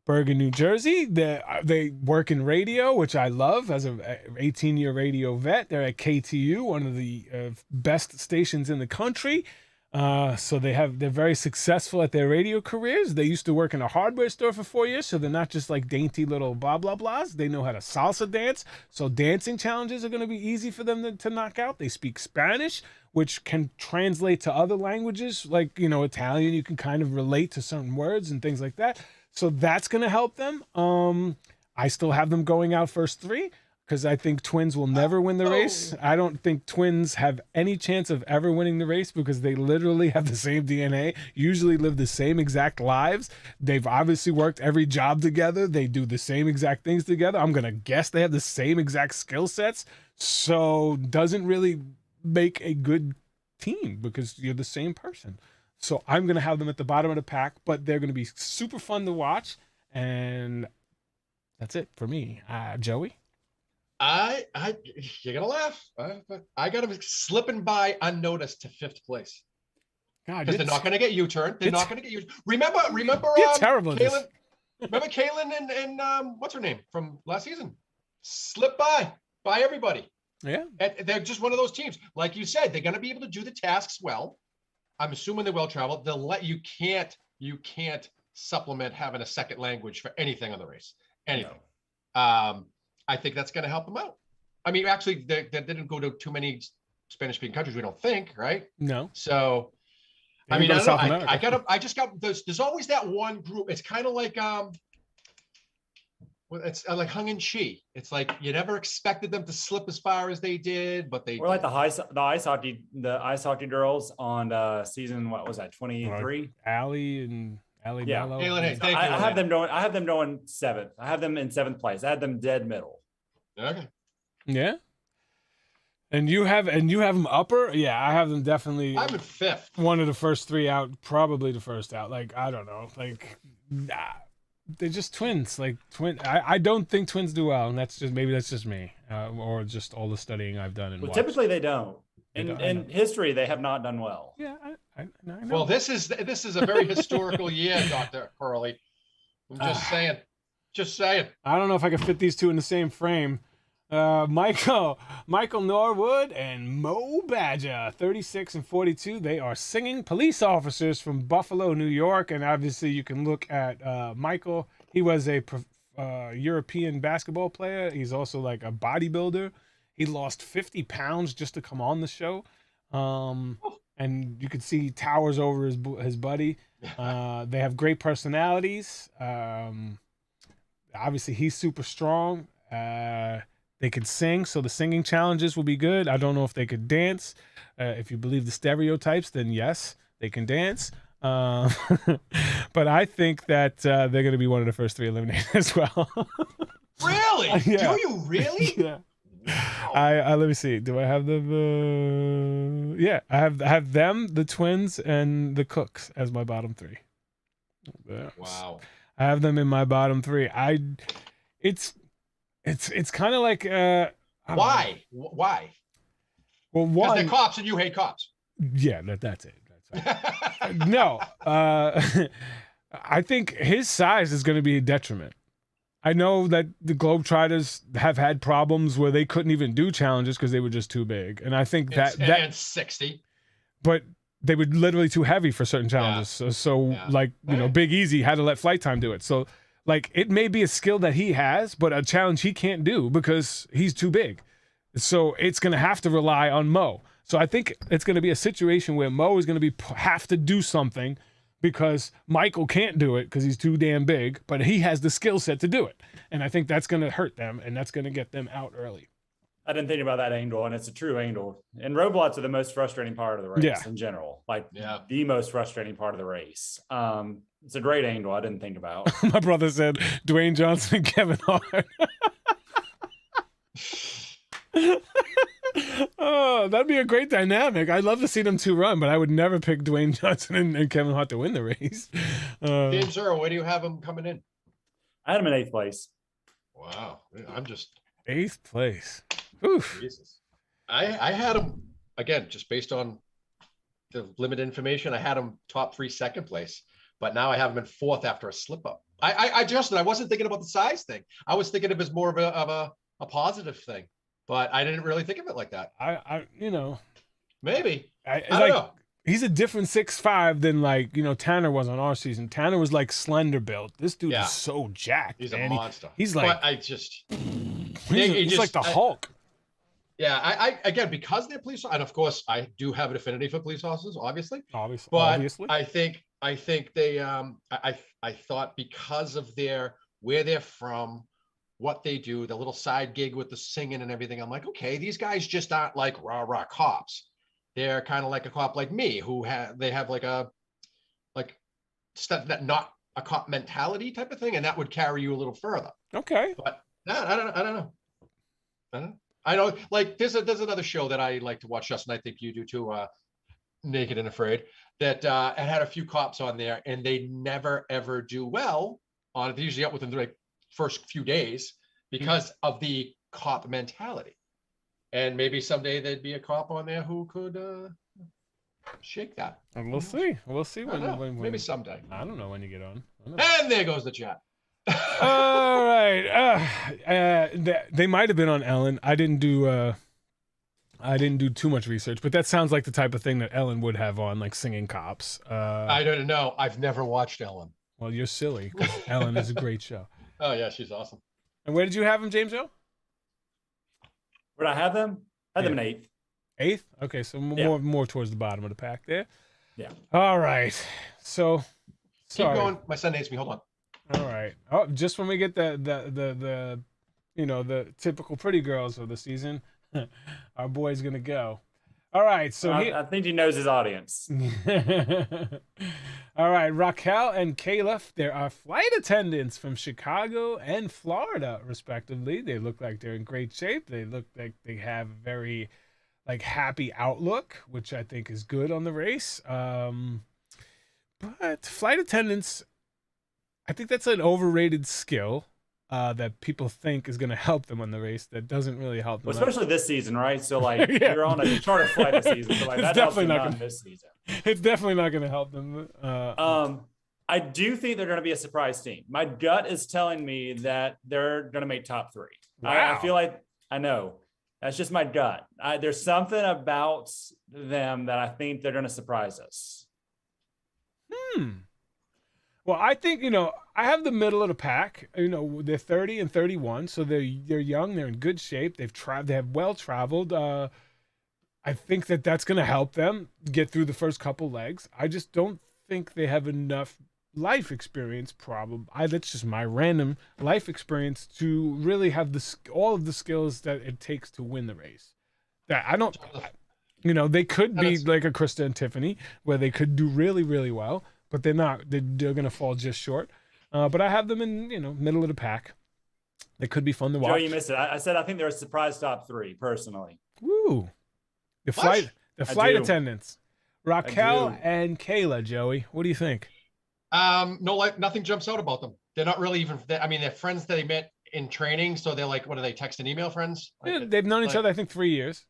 Bergen, New Jersey. They work in radio, which I love. As an 18-year radio vet, they're at KTU, one of the best stations in the country. So they're very successful at their radio careers. They used to work in a hardware store for 4 years, so they're not just like dainty little blah blah blahs. They know how to salsa dance, so dancing challenges are going to be easy for them to knock out. They speak Spanish, which can translate to other languages, like Italian. You can kind of relate to certain words and things like that. So that's going to help them. I still have them going out first three, because I think twins will never win the race. I don't think twins have any chance of ever winning the race because they literally have the same DNA, usually live the same exact lives. They've obviously worked every job together. They do the same exact things together. I'm going to guess they have the same exact skill sets. So doesn't really make a good team because you're the same person. So I'm going to have them at the bottom of the pack, but they're going to be super fun to watch. And that's it for me. Joey? You're gonna laugh. I got them slipping by unnoticed to 5th place. God, because they're not gonna get U-turn. They're not gonna get U. Remember. You're terrible. Kaylin, remember Kaylin and what's her name from last season? Slipped by everybody. Yeah. And they're just one of those teams. Like you said, they're gonna be able to do the tasks well. I'm assuming they're well traveled. They'll let you can't supplement having a second language for anything on the race. Anything. No. I think that's going to help them out. I mean, actually, they didn't go to too many Spanish-speaking countries, we don't think, right? No. So, I mean, I just got there's always that one group. It's kind of like it's like hung in chi. It's like you never expected them to slip as far as they did, but they. We're like the ice hockey girls on season, what was that, 23? Allie and. Yeah, I have them going 7th. I have them in 7th place. I had them dead middle. Okay. Yeah. And you have them upper? Yeah, I have them definitely. I'm in 5th. One of the first 3 out, probably the first out. Like, I don't know. Like, they're just twins. Like I don't think twins do well, and that's just me, or just all the studying I've done. And typically they don't. In history, they have not done well. Yeah, I know. Well, this is a very historical year, Dr. Curley. I'm just saying. I don't know if I can fit these two in the same frame. Michael Norwood and Mo Badger, 36 and 42. They are singing police officers from Buffalo, New York. And obviously you can look at Michael. He was a European basketball player. He's also like a bodybuilder. He lost 50 pounds just to come on the show. And you could see towers over his buddy. They have great personalities. Obviously, he's super strong. They can sing, so the singing challenges will be good. I don't know if they could dance. If you believe the stereotypes, then yes, they can dance. But I think that they're going to be one of the first 3 eliminated as well. Really? Yeah. Do you really? Yeah. Wow. I let me see. Do I have them? Yeah, I have them, the twins, and the Cooks as my bottom 3. Wow. I have them in my bottom 3. It's kind of like why? Well, because they're cops and you hate cops. Yeah, that's it. No, I think his size is going to be a detriment. I know that the Globetrotters have had problems where they couldn't even do challenges because they were just too big, and I think and 60, but they were literally too heavy for certain challenges. Yeah. Big Easy had to let Flight Time do it. So like it may be a skill that he has, but a challenge he can't do because he's too big. So it's going to have to rely on Mo. So I think it's going to be a situation where Mo is going to have to do something because Michael can't do it because he's too damn big, but he has the skill set to do it. And I think that's going to hurt them, and that's going to get them out early. I didn't think about that angle, and it's a true angle. And roadblocks are the most frustrating part of the race in general. The most frustrating part of the race. It's a great angle I didn't think about. My brother said Dwayne Johnson and Kevin Hart. Oh, that'd be a great dynamic. I'd love to see them 2 run, but I would never pick Dwayne Johnson and Kevin Hart to win the race. James Earl, where do you have them coming in? I had them in 8th place. Wow. I'm just 8th place. Oof. Jesus. I had him again, just based on the limited information. I had him top 3, 2nd place, but now I have him in 4th after a slip up. I adjusted. I wasn't thinking about the size thing. I was thinking of it as more of a positive thing, but I didn't really think of it like that. I Maybe. I don't like, know. He's a different 6'5" than like, Tanner was on our season. Tanner was like slender built. This dude is so jacked. He's man. a monster. He's like, but he's like the Hulk. Yeah, I again, because they're police, and of course I do have an affinity for police officers, obviously. Obviously. I think they I thought because of where they're from, what they do, the little side gig with the singing and everything, I'm like, okay, these guys just aren't like rah cops. They're kind of like a cop like me, who they have like stuff that not a cop mentality type of thing, and that would carry you a little further. Okay. But I don't know. I know, like there's another show that I like to watch, Justin. I think you do too. Naked and Afraid. That it had a few cops on there, and they never ever do well on it. They're usually up within the first few days because of the cop mentality. And maybe someday there'd be a cop on there who could shake that. And we'll see. We'll see when maybe someday. I don't know when you get on. And there goes the chat. All right. They might have been on Ellen. I didn't do too much research, but that sounds like the type of thing that Ellen would have on, like singing cops. I don't know. I've never watched Ellen. Well, you're silly, because Ellen is a great show. Oh yeah, she's awesome. And where did you have him, James Joe? Where did I have them? I had them in 8th. 8th? Okay, so more towards the bottom of the pack there. Yeah. All right. So sorry. Keep going. My son hates me. Hold on. All right. Oh, just when we get the typical pretty girls of the season, our boy's gonna go. All right. So I think he knows his audience. All right, Raquel and Kayla, there are flight attendants from Chicago and Florida, respectively. They look like they're in great shape. They look like they have a very happy outlook, which I think is good on the race. But flight attendants, I think that's an overrated skill that people think is going to help them on the race. That doesn't really help them. Well, especially this season, right? So you're on a charter flight this season, so that helps them not this season. It's definitely not going to help them. I do think they're going to be a surprise team. My gut is telling me that they're going to make top 3. Wow. I feel like I know. That's just my gut. There's something about them that I think they're going to surprise us. Well, I think, I have the middle of the pack. They're 30 and 31, so they're young. They're in good shape. They have well traveled. I think that's going to help them get through the first couple legs. I just don't think they have enough life experience. That's just my random life experience to really have all of the skills that it takes to win the race. That I don't. They could be like a Krista and Tiffany, where they could do really, really well, but they're not. They're going to fall just short. But I have them in middle of the pack. They could be fun to watch. Joe, you missed it. I said I think they're a surprise top 3 personally. Woo! The flight attendants, Raquel and Kayla. Joey, what do you think? Nothing jumps out about them. They're not really even. They're friends that they met in training, so they're like, what are they? Text and email friends? They've known each other, I think, 3 years.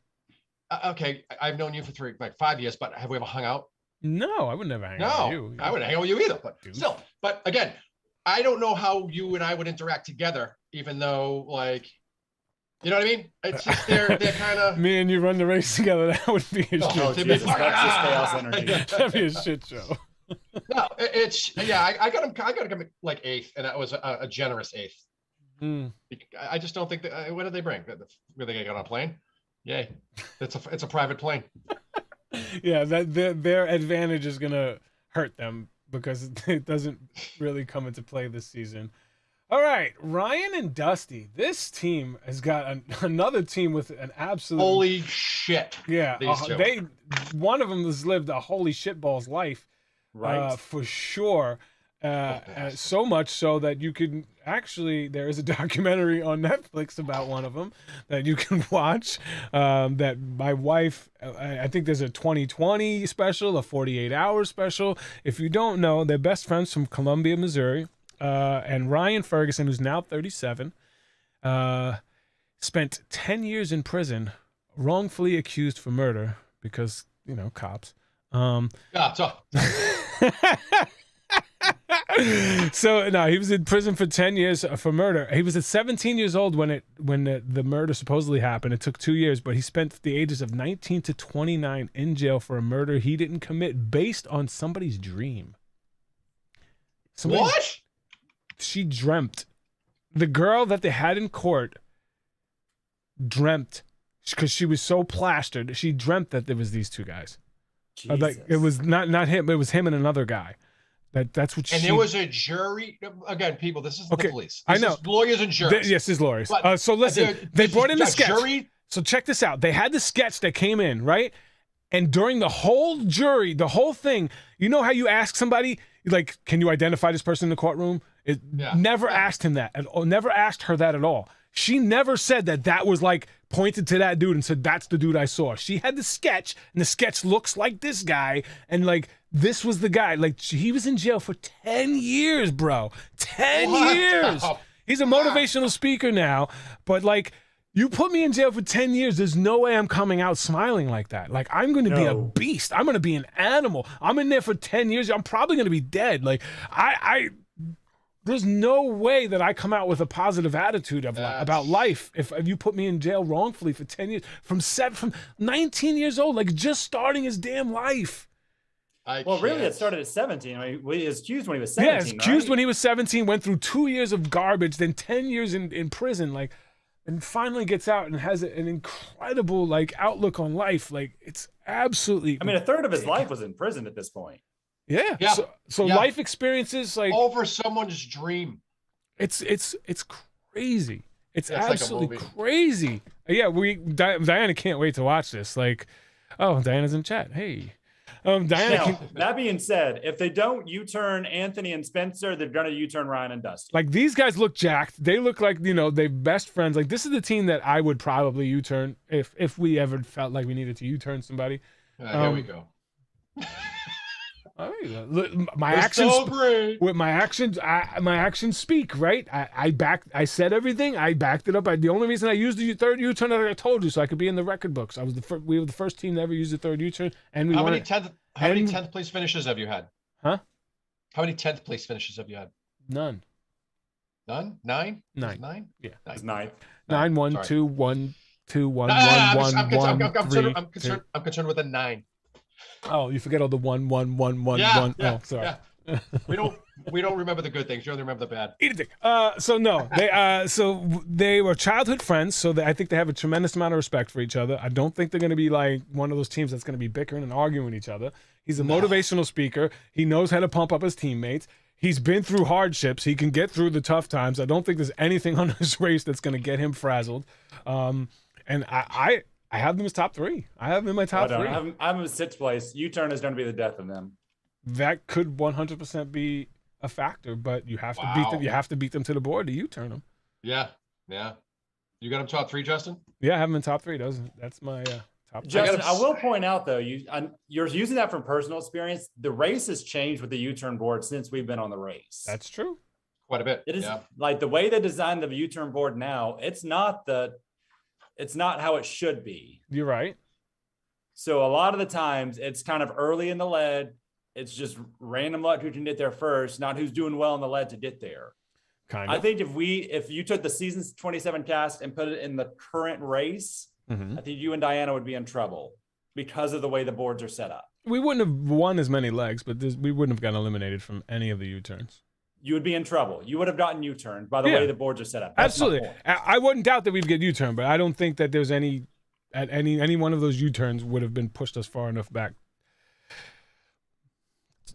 Okay, I've known you for 5 years, but have we ever hung out? No, I would never hang out with you. I wouldn't hang out with you either. But still, again, I don't know how you and I would interact together, even though, you know what I mean? It's just they're kind of me and you run the race together. That would be a shit. Jesus, that's just chaos energy. That'd be a shit show. No, I got him like 8th, and that was a generous 8th. I just don't think that. What did they bring? Were they got on a plane? Yay! It's a private plane. Yeah, that their advantage is gonna hurt them because it doesn't really come into play this season. All right, Ryan and Dusty. This team has got another team with an absolute holy shit. Yeah, one of them has lived a holy shitballs life, right? For sure. So much so that you can there is a documentary on Netflix about one of them that you can watch. That my wife, I think there's a 2020 special, a 48-hour special. If you don't know, they're best friends from Columbia, Missouri. And Ryan Ferguson, who's now 37, spent 10 years in prison, wrongfully accused for murder because, cops. So no, he was in prison for 10 years for murder. He was at 17 years old when the murder supposedly happened. It took 2 years, but he spent the ages of 19 to 29 in jail for a murder he didn't commit based on somebody's dream. What? She dreamt. The girl that they had in court dreamt, because she was so plastered, she dreamt that there was these two guys. Like it was not him, it was him and another guy. That's what. And there was a jury. Again, people, this is the police. I know. Lawyers and juries. Yes, it's lawyers. So listen, they brought in the sketch. Jury? So check this out. They had the sketch that came in, right? And during the whole jury, the whole thing, you know how you ask somebody, like, can you identify this person in the courtroom? Never asked him that, never asked her that at all. She never said that was like pointed to that dude and said, that's the dude I saw. She had the sketch, and the sketch looks like this guy, and like, this was the guy. Like, he was in jail for 10 years, bro. 10 years. He's a motivational speaker now, but like, you put me in jail for 10 years, there's no way I'm coming out smiling like that. Like, I'm going to be a beast. I'm going to be an animal. I'm in there for 10 years. I'm probably going to be dead. Like, there's no way that I come out with a positive attitude about life if you put me in jail wrongfully for 10 years, from 19 years old, like just starting his damn life. Really, it started at 17. I mean, he was accused when he was 17. Yeah, he was accused when he was 17, went through 2 years of garbage, then 10 years in prison, like, and finally gets out and has an incredible like outlook on life. Like, it's absolutely. I mean, a third of his life was in prison at this point. Yeah. So life experiences, like, over someone's dream. It's crazy. It's absolutely crazy. Yeah, Diana can't wait to watch this. Like, oh, Diana's in chat. Hey. Diana. That being said, if they don't U-turn Anthony and Spencer, they're gonna U-turn Ryan and Dusty. Like, these guys look jacked. They look like, they're best friends. Like, this is the team that I would probably U-turn if we ever felt like we needed to U-turn somebody. Here we go. My actions speak, right? I said everything. I backed it up. The only reason I used the third U-turn, that I told you, so I could be in the record books. We were the first team to ever use the third U-turn, and we How many 10th place finishes have you had? Huh? How many 10th place finishes have you had? None. None? 9? 9. 9? Yeah. It's 9. 9, 1, 2, 1, 2, 1, 1, 1, I'm concerned with a 9. Oh, you forget all the 1, 1, 1, 1, 1. Oh, sorry. Yeah. We don't remember the good things. You only remember the bad. Eat a dick. So no, they were childhood friends. So I think they have a tremendous amount of respect for each other. I don't think they're going to be like one of those teams that's going to be bickering and arguing with each other. He's a motivational speaker. He knows how to pump up his teammates. He's been through hardships. He can get through the tough times. I don't think there's anything on this race that's going to get him frazzled. And I have them as top 3. I have them in my top 3. I have them in 6th place. U-turn is going to be the death of them. That could 100% be a factor, but you have to beat them. You have to beat them to the board to U-turn them. Yeah. You got them top 3, Justin? Yeah, I have them in top 3. That's my top 3. Justin, I will point out though, you're using that from personal experience. The race has changed with the U-turn board since we've been on the race. That's true. Quite a bit. It is like the way they designed the U-turn board now. It's not how it should be. You're right. So a lot of the times it's kind of early in the lead. It's just random luck who can get there first, not who's doing well in the lead to get there. I think if you took the season's 27 cast and put it in the current race, I think you and Diana would be in trouble because of the way the boards are set up. We wouldn't have won as many legs, but we wouldn't have gotten eliminated from any of the U-turns. You would be in trouble. You would have gotten U-turned by the way the boards are set up. That's absolutely. I wouldn't doubt that we'd get U-turned, but I don't think that there's any one of those U-turns would have been pushed us far enough back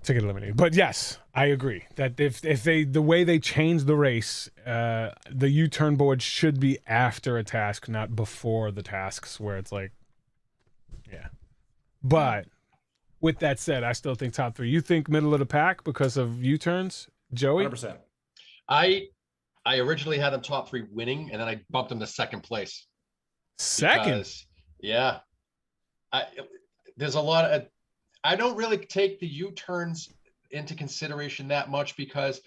to get eliminated. But yes, I agree that if the way they change the race, the U-turn board should be after a task, not before the tasks, where it's like, yeah. But with that said, I still think top 3. You think middle of the pack because of U-turns, Joey? 100%. I originally had them top 3 winning, and then I bumped them to 2nd place. Second? Yeah. There's a lot of. I don't really take the U-turns into consideration that much because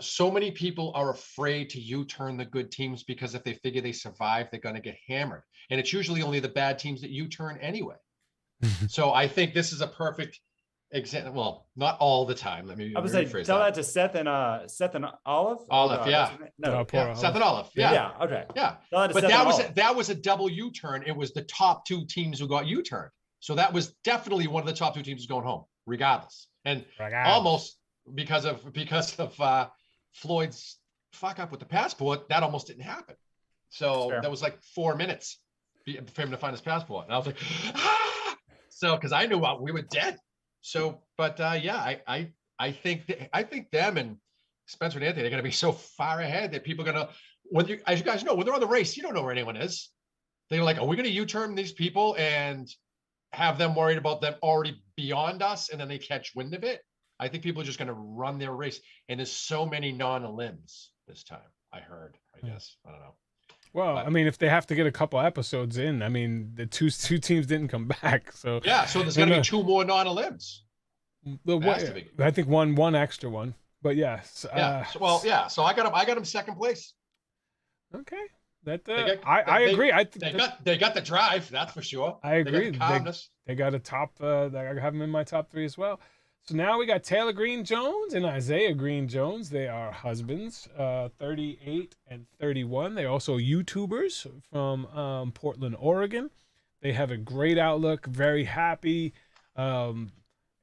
so many people are afraid to U-turn the good teams because if they figure they survive, they're going to get hammered. And it's usually only the bad teams that U-turn anyway. So I think this is a perfect example. Well, not all the time. Let me I would say tell that to Seth and Olive. Olive, yeah. No, yeah. Seth and Olive. Yeah. Yeah. Okay. Yeah. But that was a double U-turn. It was the top 2 teams who got U-turned. So that was definitely one of the top 2 teams going home, regardless. And almost because of Floyd's fuck up with the passport, that almost didn't happen. So that was like 4 minutes for him to find his passport. And I was like, ah! So because I knew we were dead. So, but yeah, I think them and Spencer and Anthony, they're going to be so far ahead that people are going to, as you guys know, when they're on the race, you don't know where anyone is. They're like, are we going to U-turn these people and have them worried about them already beyond us, and then they catch wind of it? I think people are just going to run their race, and there's so many non-elims this time. I heard, I guess, I don't know. Well, I mean, if they have to get a couple episodes in, I mean, the two teams didn't come back, so yeah. So there's going to be 2 more non-elims. I think one extra one, but yes. Yeah. So I got them second place. Okay. I agree. They got the drive, that's for sure. I agree. They got a top. I have them in my top 3 as well. So now we got Taylor Green-Jones and Isaiah Green-Jones. They are husbands, 38 and 31. They're also YouTubers from Portland, Oregon. They have a great outlook, very happy,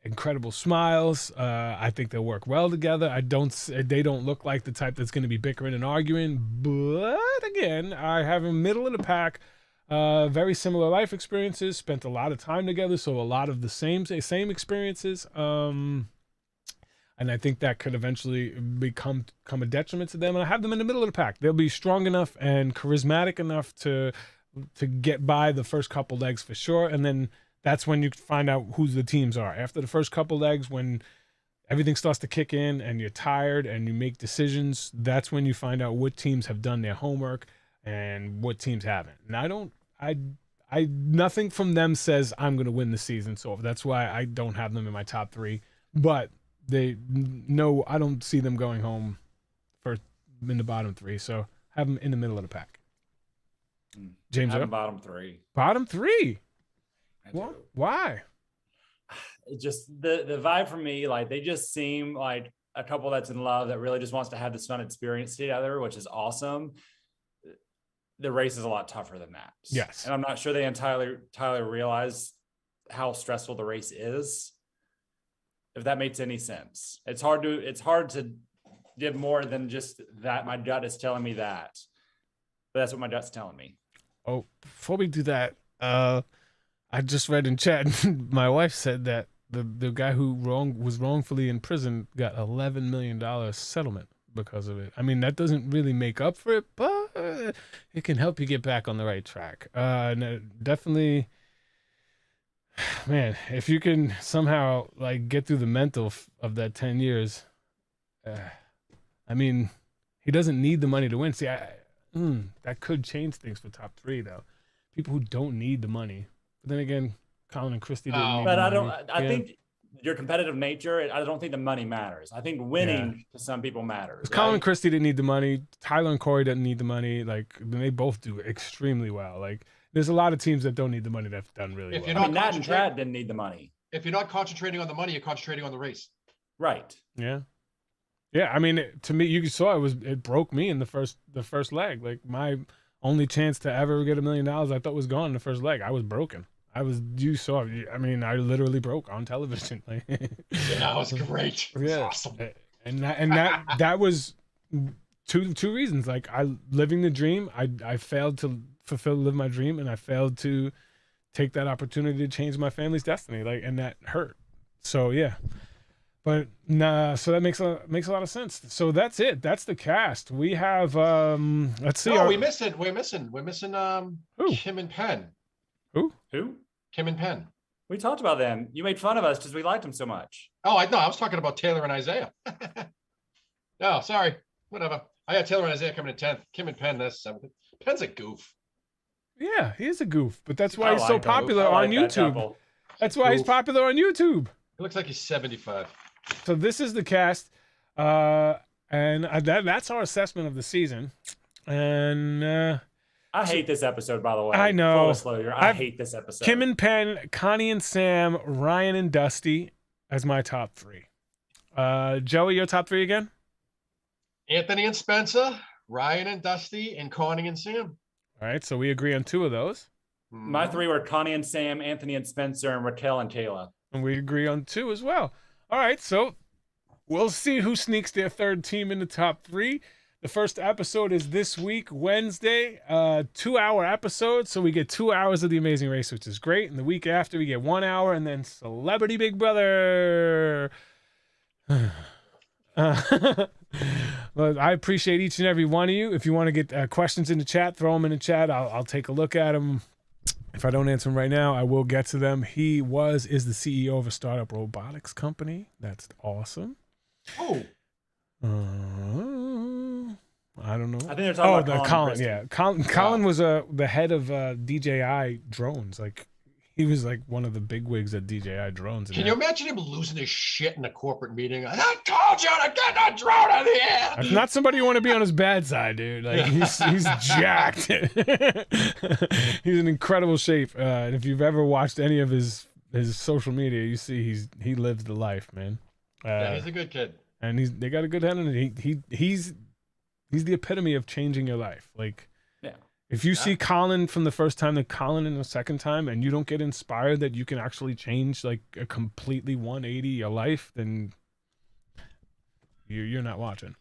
incredible smiles. I think they'll work well together. They don't look like the type that's going to be bickering and arguing, but again, I have them middle of the pack. Very similar life experiences, spent a lot of time together, so a lot of the same experiences. And I think that could eventually become a detriment to them. And I have them in the middle of the pack. They'll be strong enough and charismatic enough to get by the first couple legs for sure. And then that's when you find out who the teams are. After the first couple legs, when everything starts to kick in and you're tired and you make decisions, that's when you find out what teams have done their homework and what teams haven't. And nothing from them says I'm going to win the season. So that's why I don't have them in my top 3, but I don't see them going home in the bottom 3. So have them in the middle of the pack. James, bottom 3. Bottom 3. Well, why? Just the vibe for me, like they just seem like a couple that's in love that really just wants to have this fun experience together, which is awesome. The race is a lot tougher than that. Yes. And I'm not sure they entirely realize how stressful the race is. If that makes any sense. It's hard to give more than just that. My gut is telling me that. But that's what my gut's telling me. Oh, before we do that, I just read in chat, my wife said that the guy who was wrongfully in prison got $11 million settlement because of it. I mean, that doesn't really make up for it, but it can help you get back on the right track. Definitely, man, if you can somehow like get through the mental of that 10 years, I mean, he doesn't need the money to win. See, that could change things for top 3 though. People who don't need the money. But then again, Colin and Christy didn't need the money. I think your competitive nature, I don't think the money matters. I think winning to some people matters. Right? Colin and Christy didn't need the money. Tyler and Corey didn't need the money. Like, they both do extremely well. Like, there's a lot of teams that don't need the money that's done really well. Nat and Chad didn't need the money. If you're not concentrating on the money, you're concentrating on the race. Right. Yeah. Yeah, I mean, to me, you saw it broke me in the first leg. Like, my only chance to ever get $1 million, I thought was gone in the first leg. I was broken. I I literally broke on television. Like, yeah, that was great. Yeah. Awesome. And that was two reasons. Like, living the dream, I failed to live my dream, and I failed to take that opportunity to change my family's destiny. Like, and that hurt. So yeah. But so that makes a lot of sense. So that's it. That's the cast. We have let's see. We're missing Who? Kim and Penn. Who? Kim and Penn. We talked about them. You made fun of us because we liked them so much. Oh, I was talking about Taylor and Isaiah. No, sorry. Whatever. I had Taylor and Isaiah coming in 10th. Kim and Penn, that's 7th. Penn's a goof. Yeah, he is a goof, but that's why he's so popular on YouTube. That's why he's popular on YouTube. It looks like he's 75. So this is the cast. And And that's our assessment of the season. And I hate this episode, by the way. I know. Full disclosure, I hate this episode. Kim and Penn, Connie and Sam, Ryan and Dusty as my top 3. Joey, your top 3 again? Anthony and Spencer, Ryan and Dusty, and Connie and Sam. All right, so we agree on 2 of those. My 3 were Connie and Sam, Anthony and Spencer, and Raquel and Kayla. And we agree on 2 as well. All right, so we'll see who sneaks their 3rd team in the top 3. The first episode is this week, Wednesday, 2-hour episode. So we get 2 hours of The Amazing Race, which is great. And the week after, we get 1 hour, and then Celebrity Big Brother. Well, I appreciate each and every one of you. If you want to get questions in the chat, throw them in the chat. I'll take a look at them. If I don't answer them right now, I will get to them. He is the CEO of a startup robotics company. That's awesome. Oh. I don't know. I think they're talking about Colin. Yeah, Colin was the head of DJI drones. Like, he was like one of the big wigs at DJI drones. Can you imagine him losing his shit in a corporate meeting? I told you to get that drone out of the air. That's not somebody you want to be on his bad side, dude. Like, he's jacked. He's in incredible shape. And if you've ever watched any of his social media, you see he lives the life, man. Yeah, he's a good kid. And they got a good head on it. He's the epitome of changing your life. Like, yeah. If you see Colin from the first time to Colin in the second time, and you don't get inspired that you can actually change like a completely 180 your life, then you're not watching.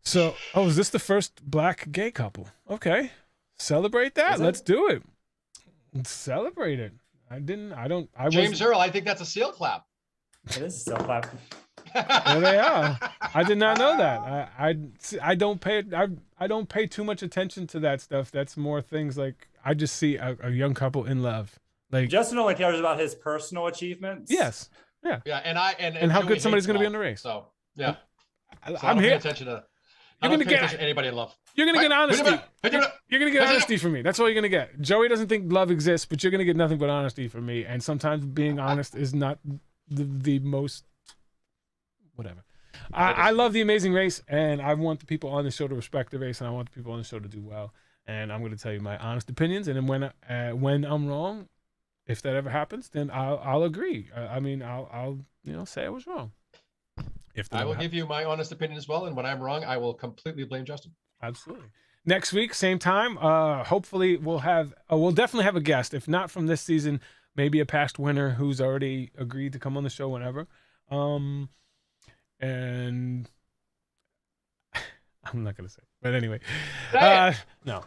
So, is this the first black gay couple? Okay, celebrate that. Let's do it. Let's celebrate it. James Earl, I think that's a seal clap. It is a seal clap. There they are. I did not know that. I don't pay too much attention to that stuff. That's more things like I just see a young couple in love. Like, Justin only cares about his personal achievements. Yes. Yeah. Yeah, and how good somebody's going to be in the race. So yeah, I'm here. Attention to. You're going to get anybody in love. You're going to get honesty. You're going to get honesty from me. That's all you're going to get. Joey doesn't think love exists, but you're going to get nothing but honesty from me. And sometimes being honest is not the most. Whatever. I love The Amazing Race, and I want the people on the show to respect the race, and I want the people on the show to do well. And I'm going to tell you my honest opinions, and then when I'm wrong, if that ever happens, then I'll agree. I'll say I was wrong. If I will give you my honest opinion as well, and when I'm wrong, I will completely blame Justin. Absolutely. Next week, same time. Hopefully, we'll definitely have a guest. If not from this season, maybe a past winner who's already agreed to come on the show whenever. And I'm not gonna say, but anyway, no.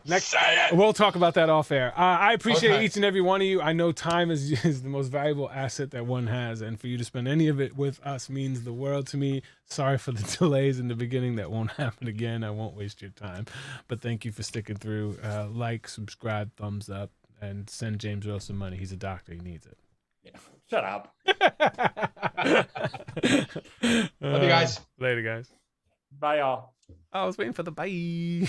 Next, we'll talk about that off air. I appreciate each and every one of you. I know time is the most valuable asset that one has, and for you to spend any of it with us means the world to me. Sorry for the delays in the beginning. That won't happen again. I won't waste your time, but thank you for sticking through. Like, subscribe, thumbs up, and send James Earl some money. He's a doctor. He needs it. Yeah. Shut up. Love you guys. Later, guys. Bye, y'all. I was waiting for the bye.